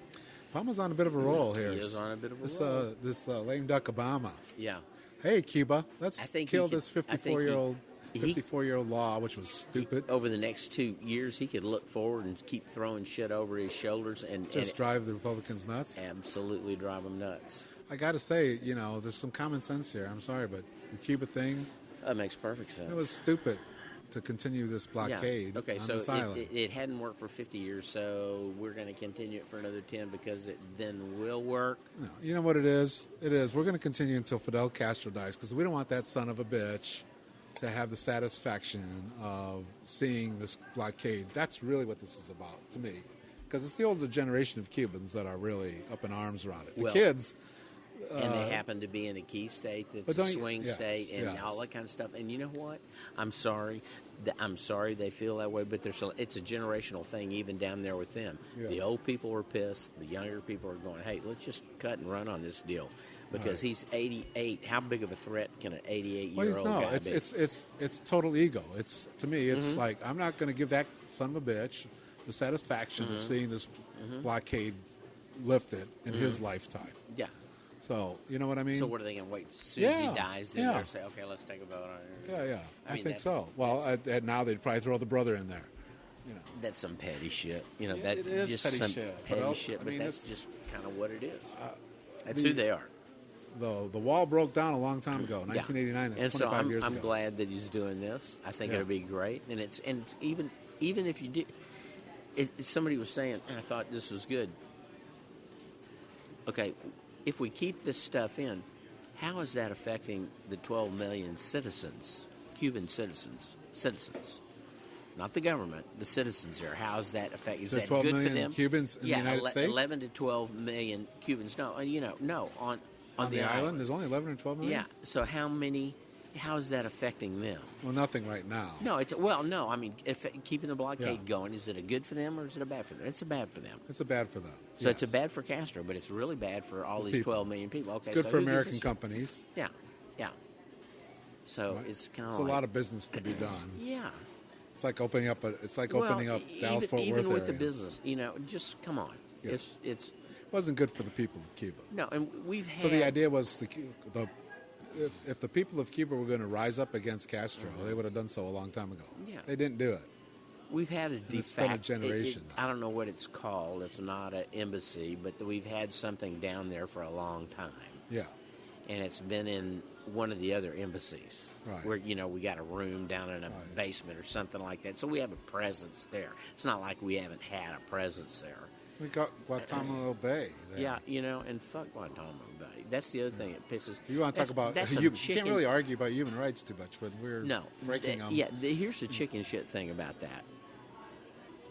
Obama's on a bit of a roll here. He is on a bit of a roll. This lame duck Obama. Yeah. Hey, Cuba, let's kill this 54-year-old law, which was stupid. Over the next 2 years, he could look forward and keep throwing shit over his shoulders and drive the Republicans nuts. Absolutely drive them nuts. I got to say, there's some common sense here. I'm sorry, but the Cuba thing, that makes perfect sense. It was stupid to continue this blockade. Yeah. Okay, on so this island. it hadn't worked for 50 years, so we're going to continue it for another 10 because it then will work. No, you know what it is? It is. We're going to continue until Fidel Castro dies because we don't want that son of a bitch to have the satisfaction of seeing this blockade. That's really what this is about to me, because it's the older generation of Cubans that are really up in arms around it. The kids. And they happen to be in a key state that's a swing state and all that kind of stuff. And you know what? I'm sorry. They feel that way, but it's a generational thing even down there with them. Yeah. The old people are pissed. The younger people are going, hey, let's just cut and run on this deal. Because he's 88. How big of a threat can an 88-year-old guy be? It's total ego. To me, it's like, I'm not going to give that son of a bitch the satisfaction of seeing this blockade lifted in his lifetime. Yeah. So, you know what I mean? So what are they going to wait as soon as he dies? Then they'll say, okay, let's take a vote on it. Yeah. I think so. Well, now they'd probably throw the brother in there. That's some petty shit. It is just petty some shit. petty shit, but that's just kind of what it is. That's who they are. The wall broke down a long time ago, 1989. That's 25 years ago. I'm glad that he's doing this. I think it'll be great. And it's even if you did, somebody was saying, I thought this was good. Okay, if we keep this stuff in, how is that affecting the 12 million citizens, Cuban citizens, not the government, the citizens here? How is that affecting? Is that 12 good million for them? Cubans in the United States? 11 to 12 million Cubans. No, no, on the island. There's only 11 or 12 million. Yeah. So how is that affecting them? Well, nothing right now. No, no. I mean, if keeping the blockade going, is it a good for them or is it a bad for them? It's a bad for them. It's a bad for them. So it's a bad for Castro, but it's really bad for all these 12 million people. Okay, it's good for American companies. Yeah. So it's kind of a lot of business to be done. Yeah. It's like opening up Dallas-Fort Worth even with area. the business, just come on. Yes. It wasn't good for the people of Cuba. No, and we've had. So the idea was if the people of Cuba were going to rise up against Castro, they would have done so a long time ago. Yeah. They didn't do it. We've had a de facto. It's been a generation. I don't know what it's called. It's not an embassy, but we've had something down there for a long time. Yeah. And it's been in one of the other embassies, where we got a room down in a basement or something like that. So we have a presence there. It's not like we haven't had a presence there. We got Guantanamo Bay there. Yeah, and fuck Guantanamo Bay. That's the other thing that pisses. You want to talk about you can't really argue about human rights too much, but we're breaking them. Yeah, here's the chicken shit thing about that.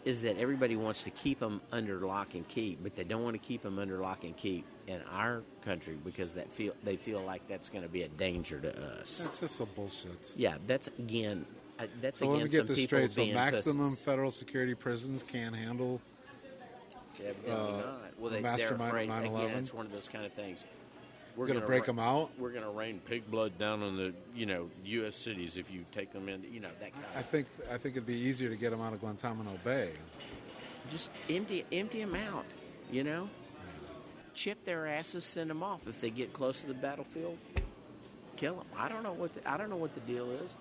Is that everybody wants to keep them under lock and key, but they don't want to keep them under lock and key in our country because they feel like that's going to be a danger to us. That's just some bullshit. Yeah, that's again let me get this straight. So maximum pussies. federal security prisons can't handle Well, mastermind they're afraid, 9/11. Again, it's one of those kind of things. We're going to break them out. We're going to rain pig blood down on the U.S. cities if you take them in. That kind of. I think it'd be easier to get them out of Guantanamo Bay. Just empty them out. Chip their asses, send them off. If they get close to the battlefield, kill them. I don't know what the deal is.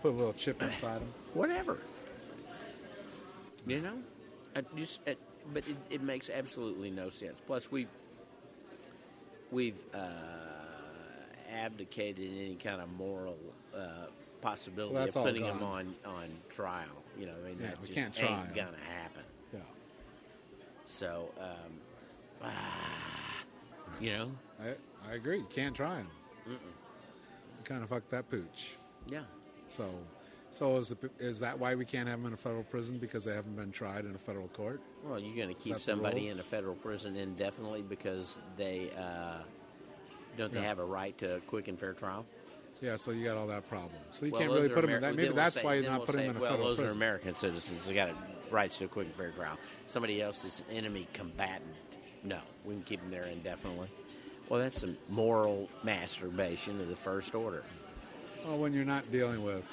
Put a little chip inside them. Whatever. But it makes absolutely no sense. Plus, we've abdicated any kind of moral possibility of putting them on trial. That just ain't gonna happen. Yeah. So, I agree. You can't try them. You kind of fucked that pooch. Yeah. So is that why we can't have them in a federal prison because they haven't been tried in a federal court? Well, you're going to keep somebody in a federal prison indefinitely because they don't they have a right to a quick and fair trial? Yeah, so you got all that problem. So you can't really put them in that. Maybe that's why you're not putting them in a federal prison. Well, those are American citizens. They got rights to a quick and fair trial. Somebody else's enemy combatant, no, we can keep them there indefinitely. Well, that's some moral masturbation of the first order. Well, when you're not dealing with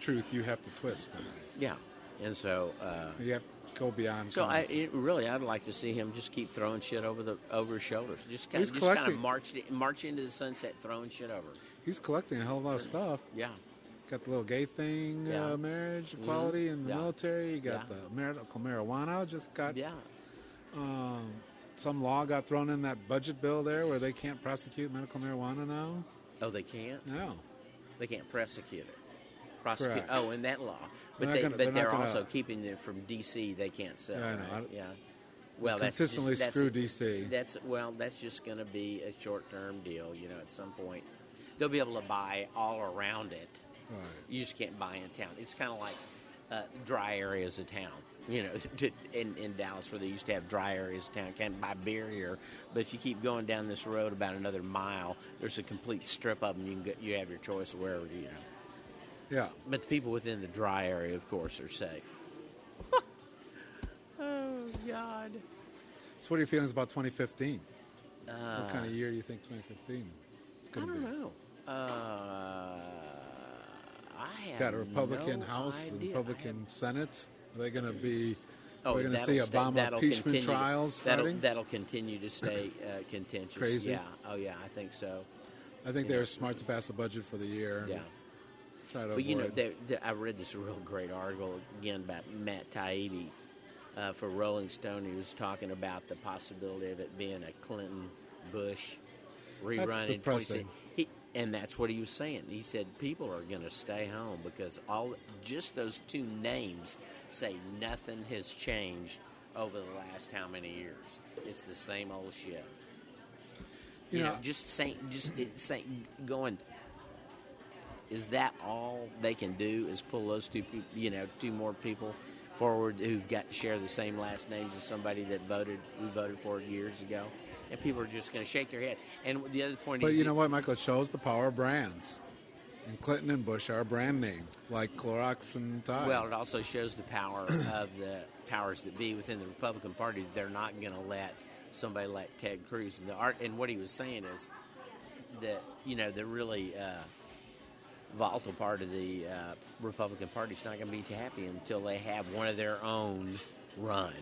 truth, you have to twist things. Yeah, and so go beyond. So I'd like to see him just keep throwing shit over his shoulders. Just kind of march into the sunset, throwing shit over. He's collecting a hell of a lot of stuff. Yeah. Got the little gay thing, marriage equality in the military. You got the medical marijuana. Just got some law got thrown in that budget bill there where they can't prosecute medical marijuana now. Oh, they can't? No. They can't prosecute it. Correct. Oh, in that law. So but they're also keeping it from D.C. They can't sell. Yeah, I know. Right? Yeah. Well, consistently screw D.C. That's just going to be a short-term deal. You know, at some point they'll be able to buy all around it. Right. You just can't buy in town. It's kind of like dry areas of town. You know, in Dallas where they used to have dry areas of town. Can't buy beer here, but if you keep going down this road about another mile, there's a complete strip of them. You have your choice of wherever you know. Yeah. But the people within the dry area, of course, are safe. Oh, God. So what are your feelings about 2015? What kind of year do you think 2015 is going to be? I don't know. I have got a Republican House and Republican Senate. Are they going to be... we're going to see Obama impeachment trials starting? That'll continue to stay contentious. Crazy? Yeah. Oh, yeah, I think so. I think they were smart to pass a budget for the year. Yeah. Try to But, avoid. you know, I read this real great article, again, about Matt Taibbi for Rolling Stone. He was talking about the possibility of it being a Clinton-Bush rerun. That's depressing. And that's what he was saying. He said people are going to stay home because just those two names say nothing has changed over the last how many years. It's the same old shit. You know, going. Is that all they can do? Is pull those two more people forward who've got to share the same last names as somebody we voted for years ago, and people are just going to shake their head. And the other point is, but you know what, Michael? It shows the power of brands. And Clinton and Bush are a brand name, like Clorox and Tide. Well, it also shows the power of the powers that be within the Republican Party. They're not going to let somebody like Ted Cruz. And what he was saying is that, you know, the really volatile part of the Republican Party is not going to be too happy until they have one of their own run.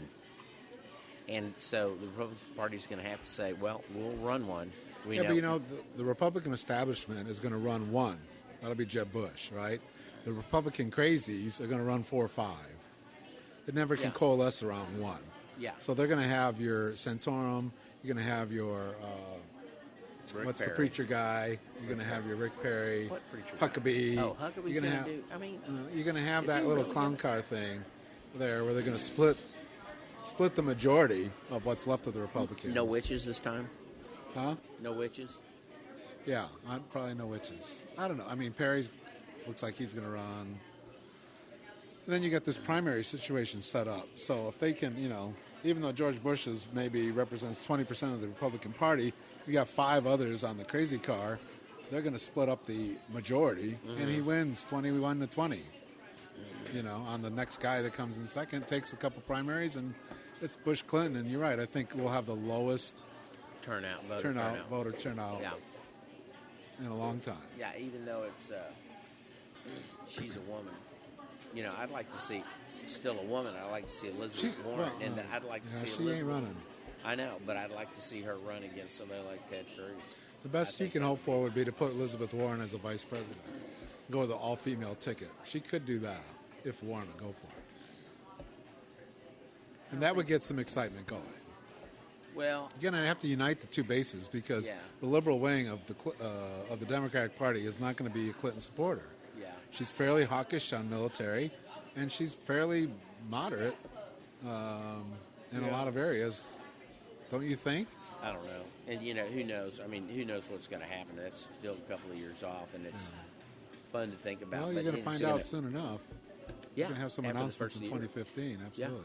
And so the Republican Party is going to have to say, well, we'll run one. But you know, the Republican establishment is going to run one. That'll be Jeb Bush, right? The Republican crazies are going to run 4 or 5. They never can coalesce around one. Yeah. So they're going to have your Santorum. You're going to have your what's Perry. The preacher guy? You're going to have your Rick Perry. What preacher Huckabee. guy? Oh, Huckabee's going to do. I mean, you're going to have that little clown car thing there, where they're going to split the majority of what's left of the Republicans. No witches this time. Huh? No witches. Yeah, probably no witches. I don't know. I mean, Perry's looks like he's going to run. And then you got this primary situation set up. So if they can, you know, even though George Bush maybe represents 20% of the Republican Party, you got 5 others on the crazy car. They're going to split up the majority, and he wins 21-20. You know, on the next guy that comes in second, takes a couple primaries, and it's Bush Clinton. And you're right. I think we'll have the lowest voter turnout. Yeah. In a long time. Yeah, even though it's she's a woman. You know, I'd like to see still a woman. I'd like to see Elizabeth Warren, and I'd like to see she Elizabeth. Ain't running. I know, but I'd like to see her run against somebody like Ted Cruz. The best you can hope for would be to put Elizabeth Warren as a vice president. Go with the all-female ticket. She could do that if Warren would go for it. And that would get some excitement going. Well, again, I have to unite the two bases because the liberal wing of the Democratic Party is not going to be a Clinton supporter. Yeah, she's fairly hawkish on military, and she's fairly moderate in a lot of areas. Don't you think? I don't know. And you know, who knows? I mean, who knows what's going to happen? That's still a couple of years off, and it's fun to think about. Well, you're going to find out soon enough. Yeah, you're going to have some announcements in 2015. Absolutely. Yeah.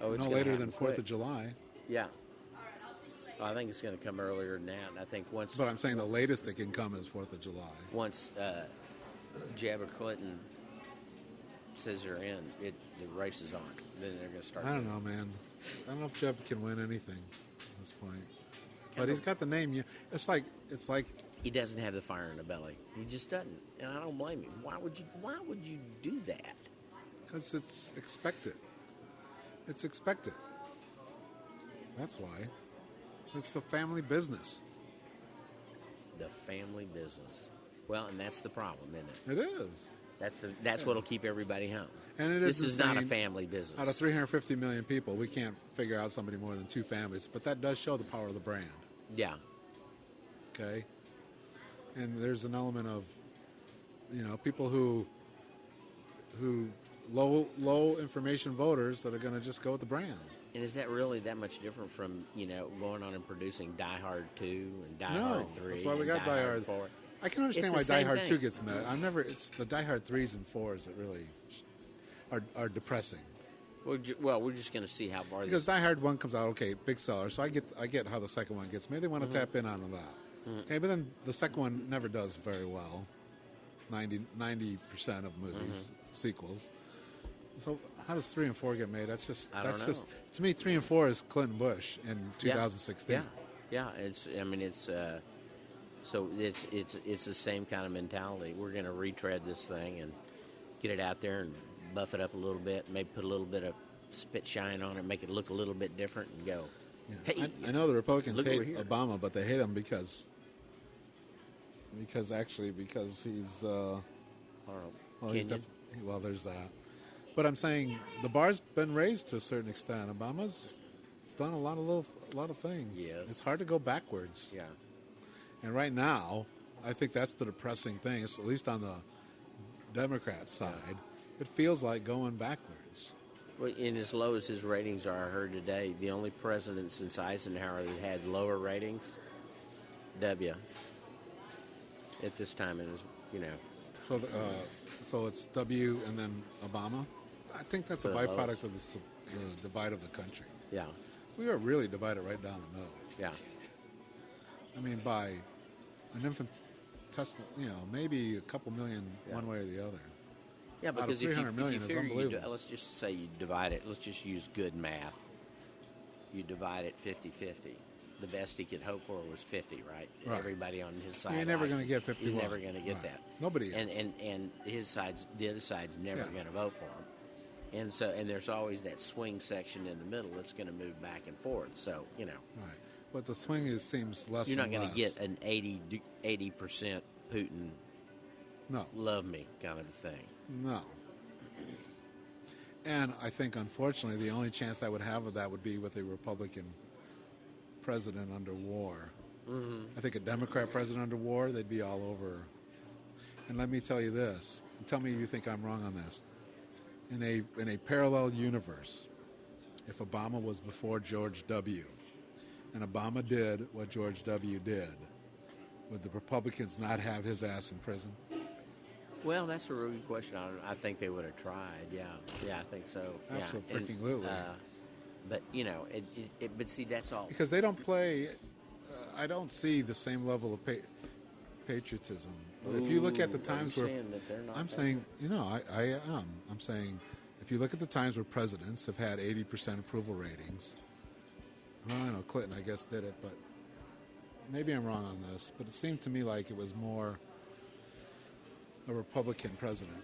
Oh, it's no later than 4th of July. Yeah. Well, I think it's going to come earlier than that. And I think once. But I'm saying the latest that can come is 4th of July. Once Jeb or Clinton says they're in, the race is on. Then they're going to start. I don't know, man. I don't know if Jeb can win anything at this point. But he's got the name. It's like he doesn't have the fire in the belly. He just doesn't, and I don't blame him. Why would you do that? Because it's expected. It's expected. That's why. It's the family business. The family business. Well, and that's the problem, isn't it? It is. That's what'll keep everybody home. And this is not a family business. Out of 350 million people, we can't figure out somebody more than 2 families, but that does show the power of the brand. Yeah. Okay. And there's an element of, people who low information voters that are going to just go with the brand. And is that really that much different from, going on and producing Die Hard 2 and Die Hard 3? That's why we got Die Hard 4. I can understand why Die Hard 2 gets met. It's the Die Hard 3s and 4s that really are depressing. Well, we're just going to see how far. Because Die Hard 1 comes out, okay, big seller, so I get how the second one gets. Maybe they want to tap in on that. Mm-hmm. Okay, but then the second one never does very well. 90% of movies, sequels. So how does 3 and 4 get made? That's just to me 3 and 4 is Clinton Bush in 2016. Yeah. So it's the same kind of mentality. We're going to retread this thing and get it out there and buff it up a little bit, maybe put a little bit of spit shine on it, make it look a little bit different, and go. Yeah. Hey, I know the Republicans hate Obama, but they hate him because he's there's that. But I'm saying the bar's been raised to a certain extent. Obama's done a lot of things. Yes. It's hard to go backwards. Yeah. And right now, I think that's the depressing thing. It's, at least on the Democrat side, it feels like going backwards. Well, and as low as his ratings are, I heard today, the only president since Eisenhower that had lower ratings, W. At this time, it is, So it's W and then Obama. I think that's a byproduct of the divide of the country. Yeah. We are really divided right down the middle. Yeah. I mean, by an infinitesimal, maybe a couple million one way or the other. Yeah, because if you figure, let's just say you divide it. Let's just use good math. You divide it 50-50. The best he could hope for was 50, right? Everybody on his side. You're never going to get 50. He's never going to get that. Nobody is. And the other side's never going to vote for him. And there's always that swing section in the middle that's going to move back and forth. So Right, but the swing seems less. You're not going to get an 80% Putin. No. Love me kind of a thing. No. And I think, unfortunately, the only chance I would have of that would be with a Republican president under war. Mm-hmm. I think a Democrat president under war, they'd be all over. And let me tell you this, and tell me you think I'm wrong on this. In a parallel universe, if Obama was before George W., and Obama did what George W. did, would the Republicans not have his ass in prison? Well, that's a really good question. I think they would have tried. Yeah, I think so. Absolutely. But but see, that's all because they don't play. I don't see the same level of patriotism. If you look at the times where I'm saying, I am. I'm saying, if you look at the times where presidents have had 80% approval ratings. Well, I know Clinton, I guess, did it, but maybe I'm wrong on this. But it seemed to me like it was more a Republican president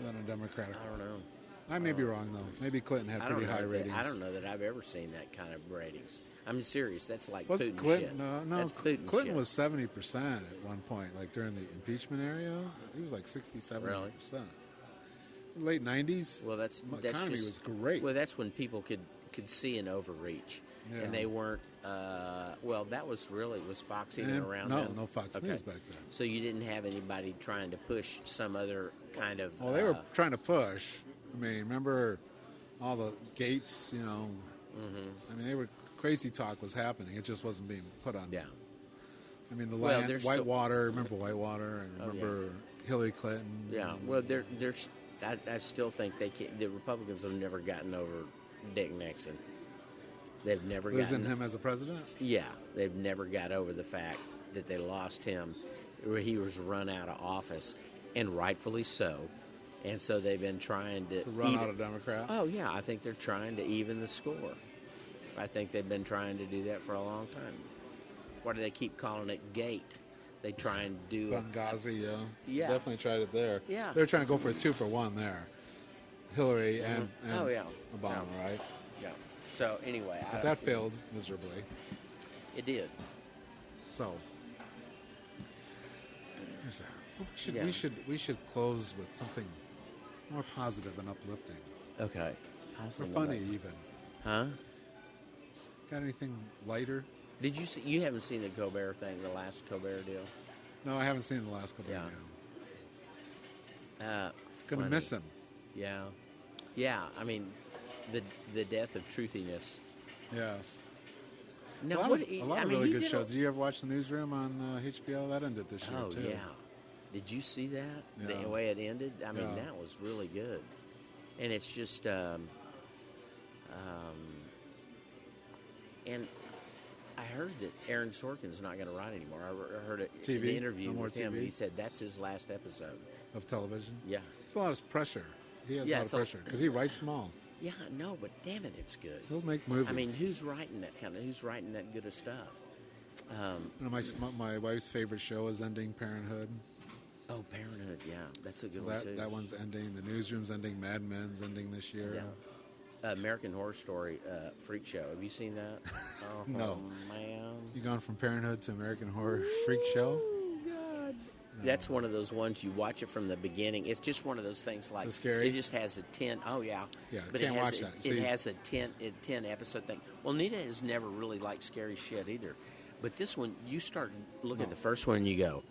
than a Democratic. I don't know. I may be wrong, though. Maybe Clinton had pretty high ratings. I don't know that I've ever seen that kind of ratings. I'm serious. That's like Putin Clinton shit. No, that's Putin Clinton shit. Was 70% at one point, like during the impeachment area. He was like 60, 70%. Really? Late 90s. Well, the economy was great. Well, that's when people could see an overreach, and they weren't. That was Fox even around then? No Fox News back then. So you didn't have anybody trying to push some other kind of. Well, they were trying to push. I mean, remember all the gates, Mm-hmm. I mean, crazy talk was happening. It just wasn't being put on. Yeah. I mean, Whitewater. Remember Whitewater, and remember Hillary Clinton. Yeah. Well, I still think the Republicans have never gotten over Dick Nixon. They've never losing him as a president. Yeah, they've never got over the fact that they lost him. He was run out of office, and rightfully so. And so they've been trying to run out a Democrat. Oh yeah, I think they're trying to even the score. I think they've been trying to do that for a long time. Why do they keep calling it Gate? They try and do Benghazi, yeah. Definitely tried it there. Yeah. They're trying to go for a 2-for-1 there. Hillary and Obama, right? Yeah. So anyway, But that failed miserably. It did. So here's that. We should close with something more positive and uplifting. Okay. Or funny even. Huh? Got anything lighter? Did you see? You haven't seen the Colbert thing, the last Colbert deal? No, I haven't seen the last Colbert deal. Gonna miss him. Yeah. Yeah. I mean, the death of truthiness. Yes. Now, a lot of really good shows. Did you ever watch The Newsroom on HBO? That ended this year, too. Oh, yeah. Did you see that? Yeah. The way it ended? I mean, that was really good. And it's just, and I heard that Aaron Sorkin's not going to write anymore. I heard it in the interview with him, and he said that's his last episode. Of television? Yeah. It's a lot of pressure. He has a lot of pressure, because he writes them all. Yeah, no, but damn it, it's good. He'll make movies. I mean, who's writing that good of stuff? My wife's favorite show is Ending Parenthood. Oh, Parenthood, yeah. That's a good one, too. That one's ending. The Newsroom's ending. Mad Men's ending this year. Yeah. American Horror Story Freak Show. Have you seen that? Oh, no. Man. You gone from Parenthood to American Horror Freak Show? Oh, God. No. That's one of those ones you watch it from the beginning. It's just one of those things like... So scary? It just has a 10... Oh, yeah. Yeah, but can't watch that. It has a 10 episode thing. Well, Nita has never really liked scary shit either. But this one, you start looking at the first one and you go...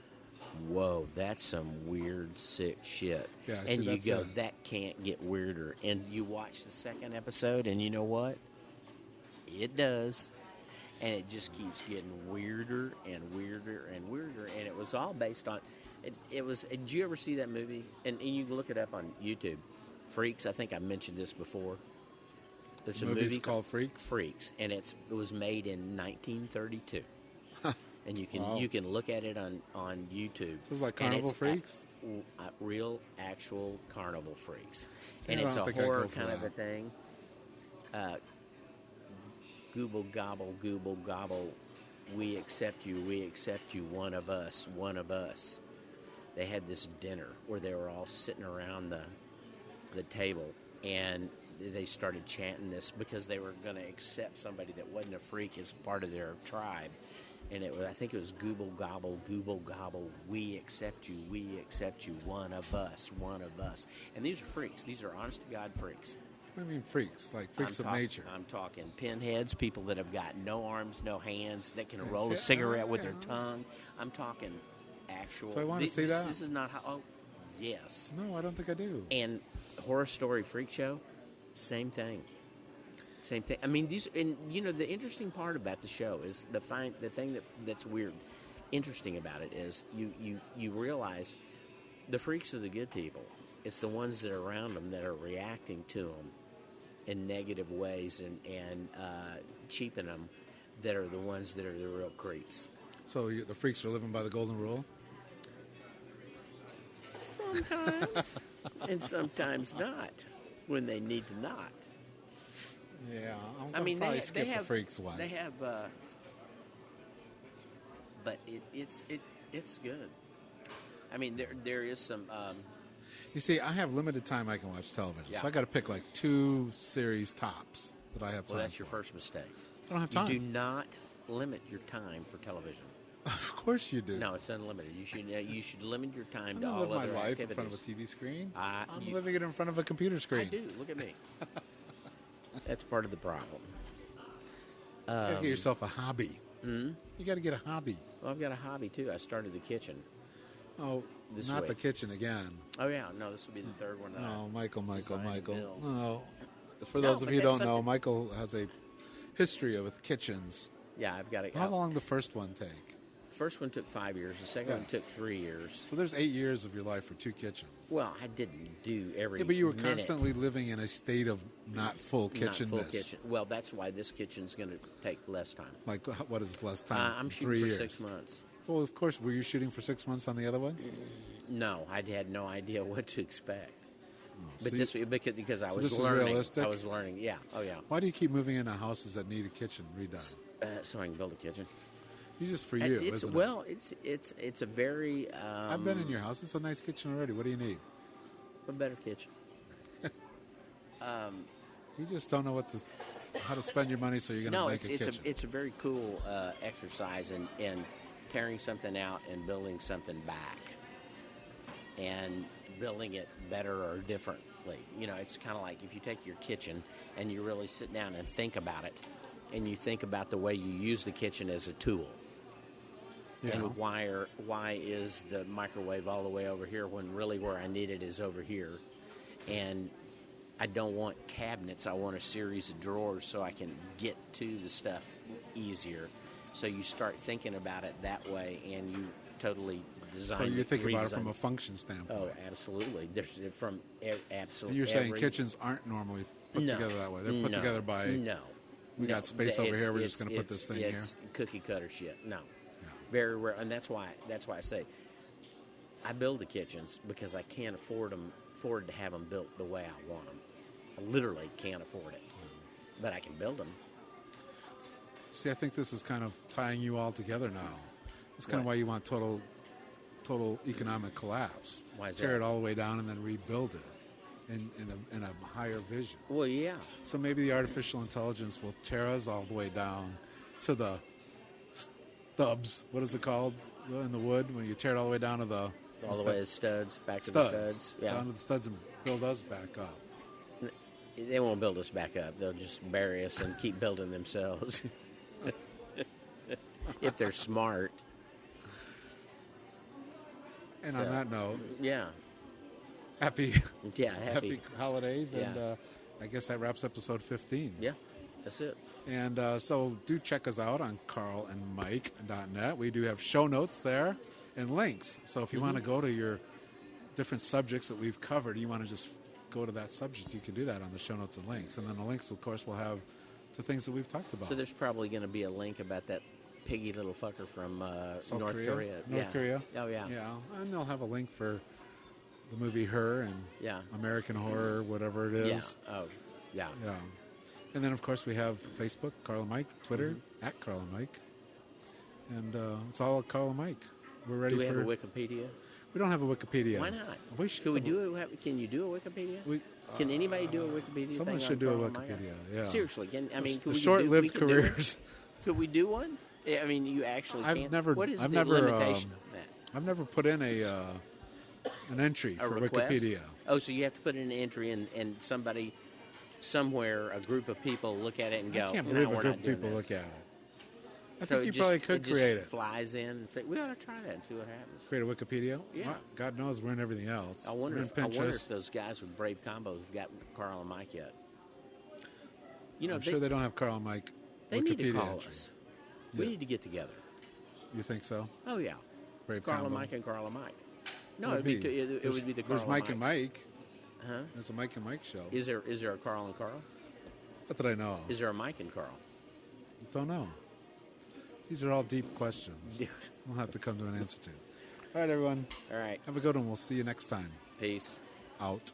Whoa, that's some weird, sick shit. Yeah, and you go, that can't get weirder. And you watch the second episode, and you know what? It does. And it just keeps getting weirder and weirder and weirder. And it was all based on... It was... Did you ever see that movie? And you can look it up on YouTube. Freaks. I think I mentioned this before. There's a movie called Freaks? Freaks. And it was made in 1932. And you can look at it on YouTube. So it's like Carnival Freaks? Real, actual Carnival Freaks. See, and it's a horror kind of a thing. Gooble gobble, gooble gobble. We accept you, one of us, one of us. They had this dinner where they were all sitting around the table, and they started chanting this because they were going to accept somebody that wasn't a freak as part of their tribe. And I think it was gooble gobble, we accept you, one of us, one of us. And these are freaks. These are honest-to-God freaks. What do you mean freaks? Like freaks of nature? I'm talking pinheads, people that have got no arms, no hands, that can roll a cigarette with their tongue. I'm talking actual... So I want to see that? This is not how... Oh, yes. No, I don't think I do. And Horror Story Freak Show, same thing. Same thing. I mean, these, and the interesting part about the show is the thing that's weird, interesting about it is you realize the freaks are the good people. It's the ones that are around them that are reacting to them in negative ways and cheapen them that are the ones that are the real creeps. So the freaks are living by the golden rule? Sometimes, and sometimes not, when they need to not. Yeah, I'm probably skip the freaks one. They have, but it's good. I mean, there is some. You see, I have limited time I can watch television, Yeah. so I got to pick like 2 series tops that I have time. Well, that's for. your first mistake. I don't have time. You do not limit your time for television. Of course you do. No, it's unlimited. You should limit your time to I don't all live other my life activities. in front of a TV screen. I'm You- living it in front of a computer screen. I do. Look at me. That's part of the problem. You got to get yourself a hobby. Hmm? You got to get a hobby. Well, I've got a hobby too. I started the kitchen. Oh, This not week. the kitchen again. Oh yeah, no, this will be the third one. That Oh, Michael. designed and built. No. For No, those of but you who that's don't know, something- Michael has a history with kitchens. Yeah, I've got it. How long did the first one take? The first one took 5 years. The second one took 3 years. So there's 8 years of your life for 2 kitchens. Well, I didn't do every. Yeah, but you were minute. constantly living in a state of not full kitchenness. Not full kitchen. Well, that's why this kitchen's going to take less time. Like, what is less time? I'm 3 shooting for years. 6 months. Well, of course. Were you shooting for 6 months on the other ones? No, I had no idea what to expect. So But because I so was this is learning. realistic? I was learning. Yeah. Oh yeah. Why do you keep moving into houses that need a kitchen redone? So I can build a kitchen. It's just for you, It's, isn't it? well, it's a very. I've been in your house. It's a nice kitchen already. What do you need? A better kitchen. You just don't know what to how to spend your money so you're going to make a kitchen. It's a very cool exercise in tearing something out and building something back and building it better or differently. You know, it's kind of like if you take your kitchen and you really sit down and think about it, and you think about the way you use the kitchen as a tool. Yeah. And why is the microwave all the way over here when really where I need it is over here? And I don't want cabinets. I want a series of drawers so I can get to the stuff easier. So you start thinking about it that way, and you totally design. So you're thinking about it from a function standpoint. Oh, absolutely. There's from absolutely. You're saying kitchens aren't normally put together that way. They're put together by. We got space over here. We're just going to put this thing here. It's cookie cutter shit. No, very rare, and that's why I say I build the kitchens because I can't afford to have them built the way I want them. I literally can't afford it, but I can build them. See, I think this is kind of tying you all together now. It's kind of why you want total economic collapse. Why is Tear that? it all the way down and then rebuild it in a higher vision. Well, yeah. So maybe the artificial intelligence will tear us all the way down to the stubs. What is it called in the wood when you tear it all the way down to the way to studs, back to the studs. Yeah. Down to the studs and build us back up. They won't build us back up. They'll just bury us and keep building themselves. If they're smart. And on that note, happy holidays, and I guess that wraps episode 15. Yeah, that's it. And so do check us out on carlandmike.net. We do have show notes there and links. So if you want to go to your different subjects that we've covered, you want to just go to that subject, you can do that on the show notes and links. And then the links, of course, will have to things that we've talked about. So there's probably going to be a link about that piggy little fucker from North Korea. North Korea? Oh, yeah. Yeah, and they'll have a link for the movie Her and American Horror, whatever it is. Yeah. Oh, yeah. Yeah. And then, of course, we have Facebook, Carl and Mike, Twitter, at Carl and Mike. And it's all at Carl and Mike. We're ready for... Do we have a Wikipedia? We don't have a Wikipedia. Why not? We should. Can you do a Wikipedia? Can anybody do a Wikipedia? Someone should do a Wikipedia. Yeah. Seriously, the short-lived careers. Could we do one? I mean, you actually can't. What is the limitation of that? I've never put in an entry for request? Wikipedia. Oh, so you have to put in an entry, and somebody, somewhere, a group of people look at it and go, I can't believe a group of people look at it. I think you probably could create it. Flies in and say, we ought to try that and see what happens. Create a Wikipedia? Yeah. Well, God knows we're in everything else. I wonder if those guys with Brave Combos have got Carl and Mike yet. I'm sure they don't have Carl and Mike They Wikipedia need to call entry. us. We need to get together. You think so? Oh, yeah. Brave Carl Combo. and Mike and Carl and Mike. No, it would be the Carl There's Mike and Mikes. Mike. Huh? There's a Mike and Mike show. Is there a Carl and Carl? Not that I know of. Is there a Mike and Carl? Don't know. These are all deep questions. We'll have to come to an answer to. All right, everyone. All right. Have a good one. We'll see you next time. Peace. Out.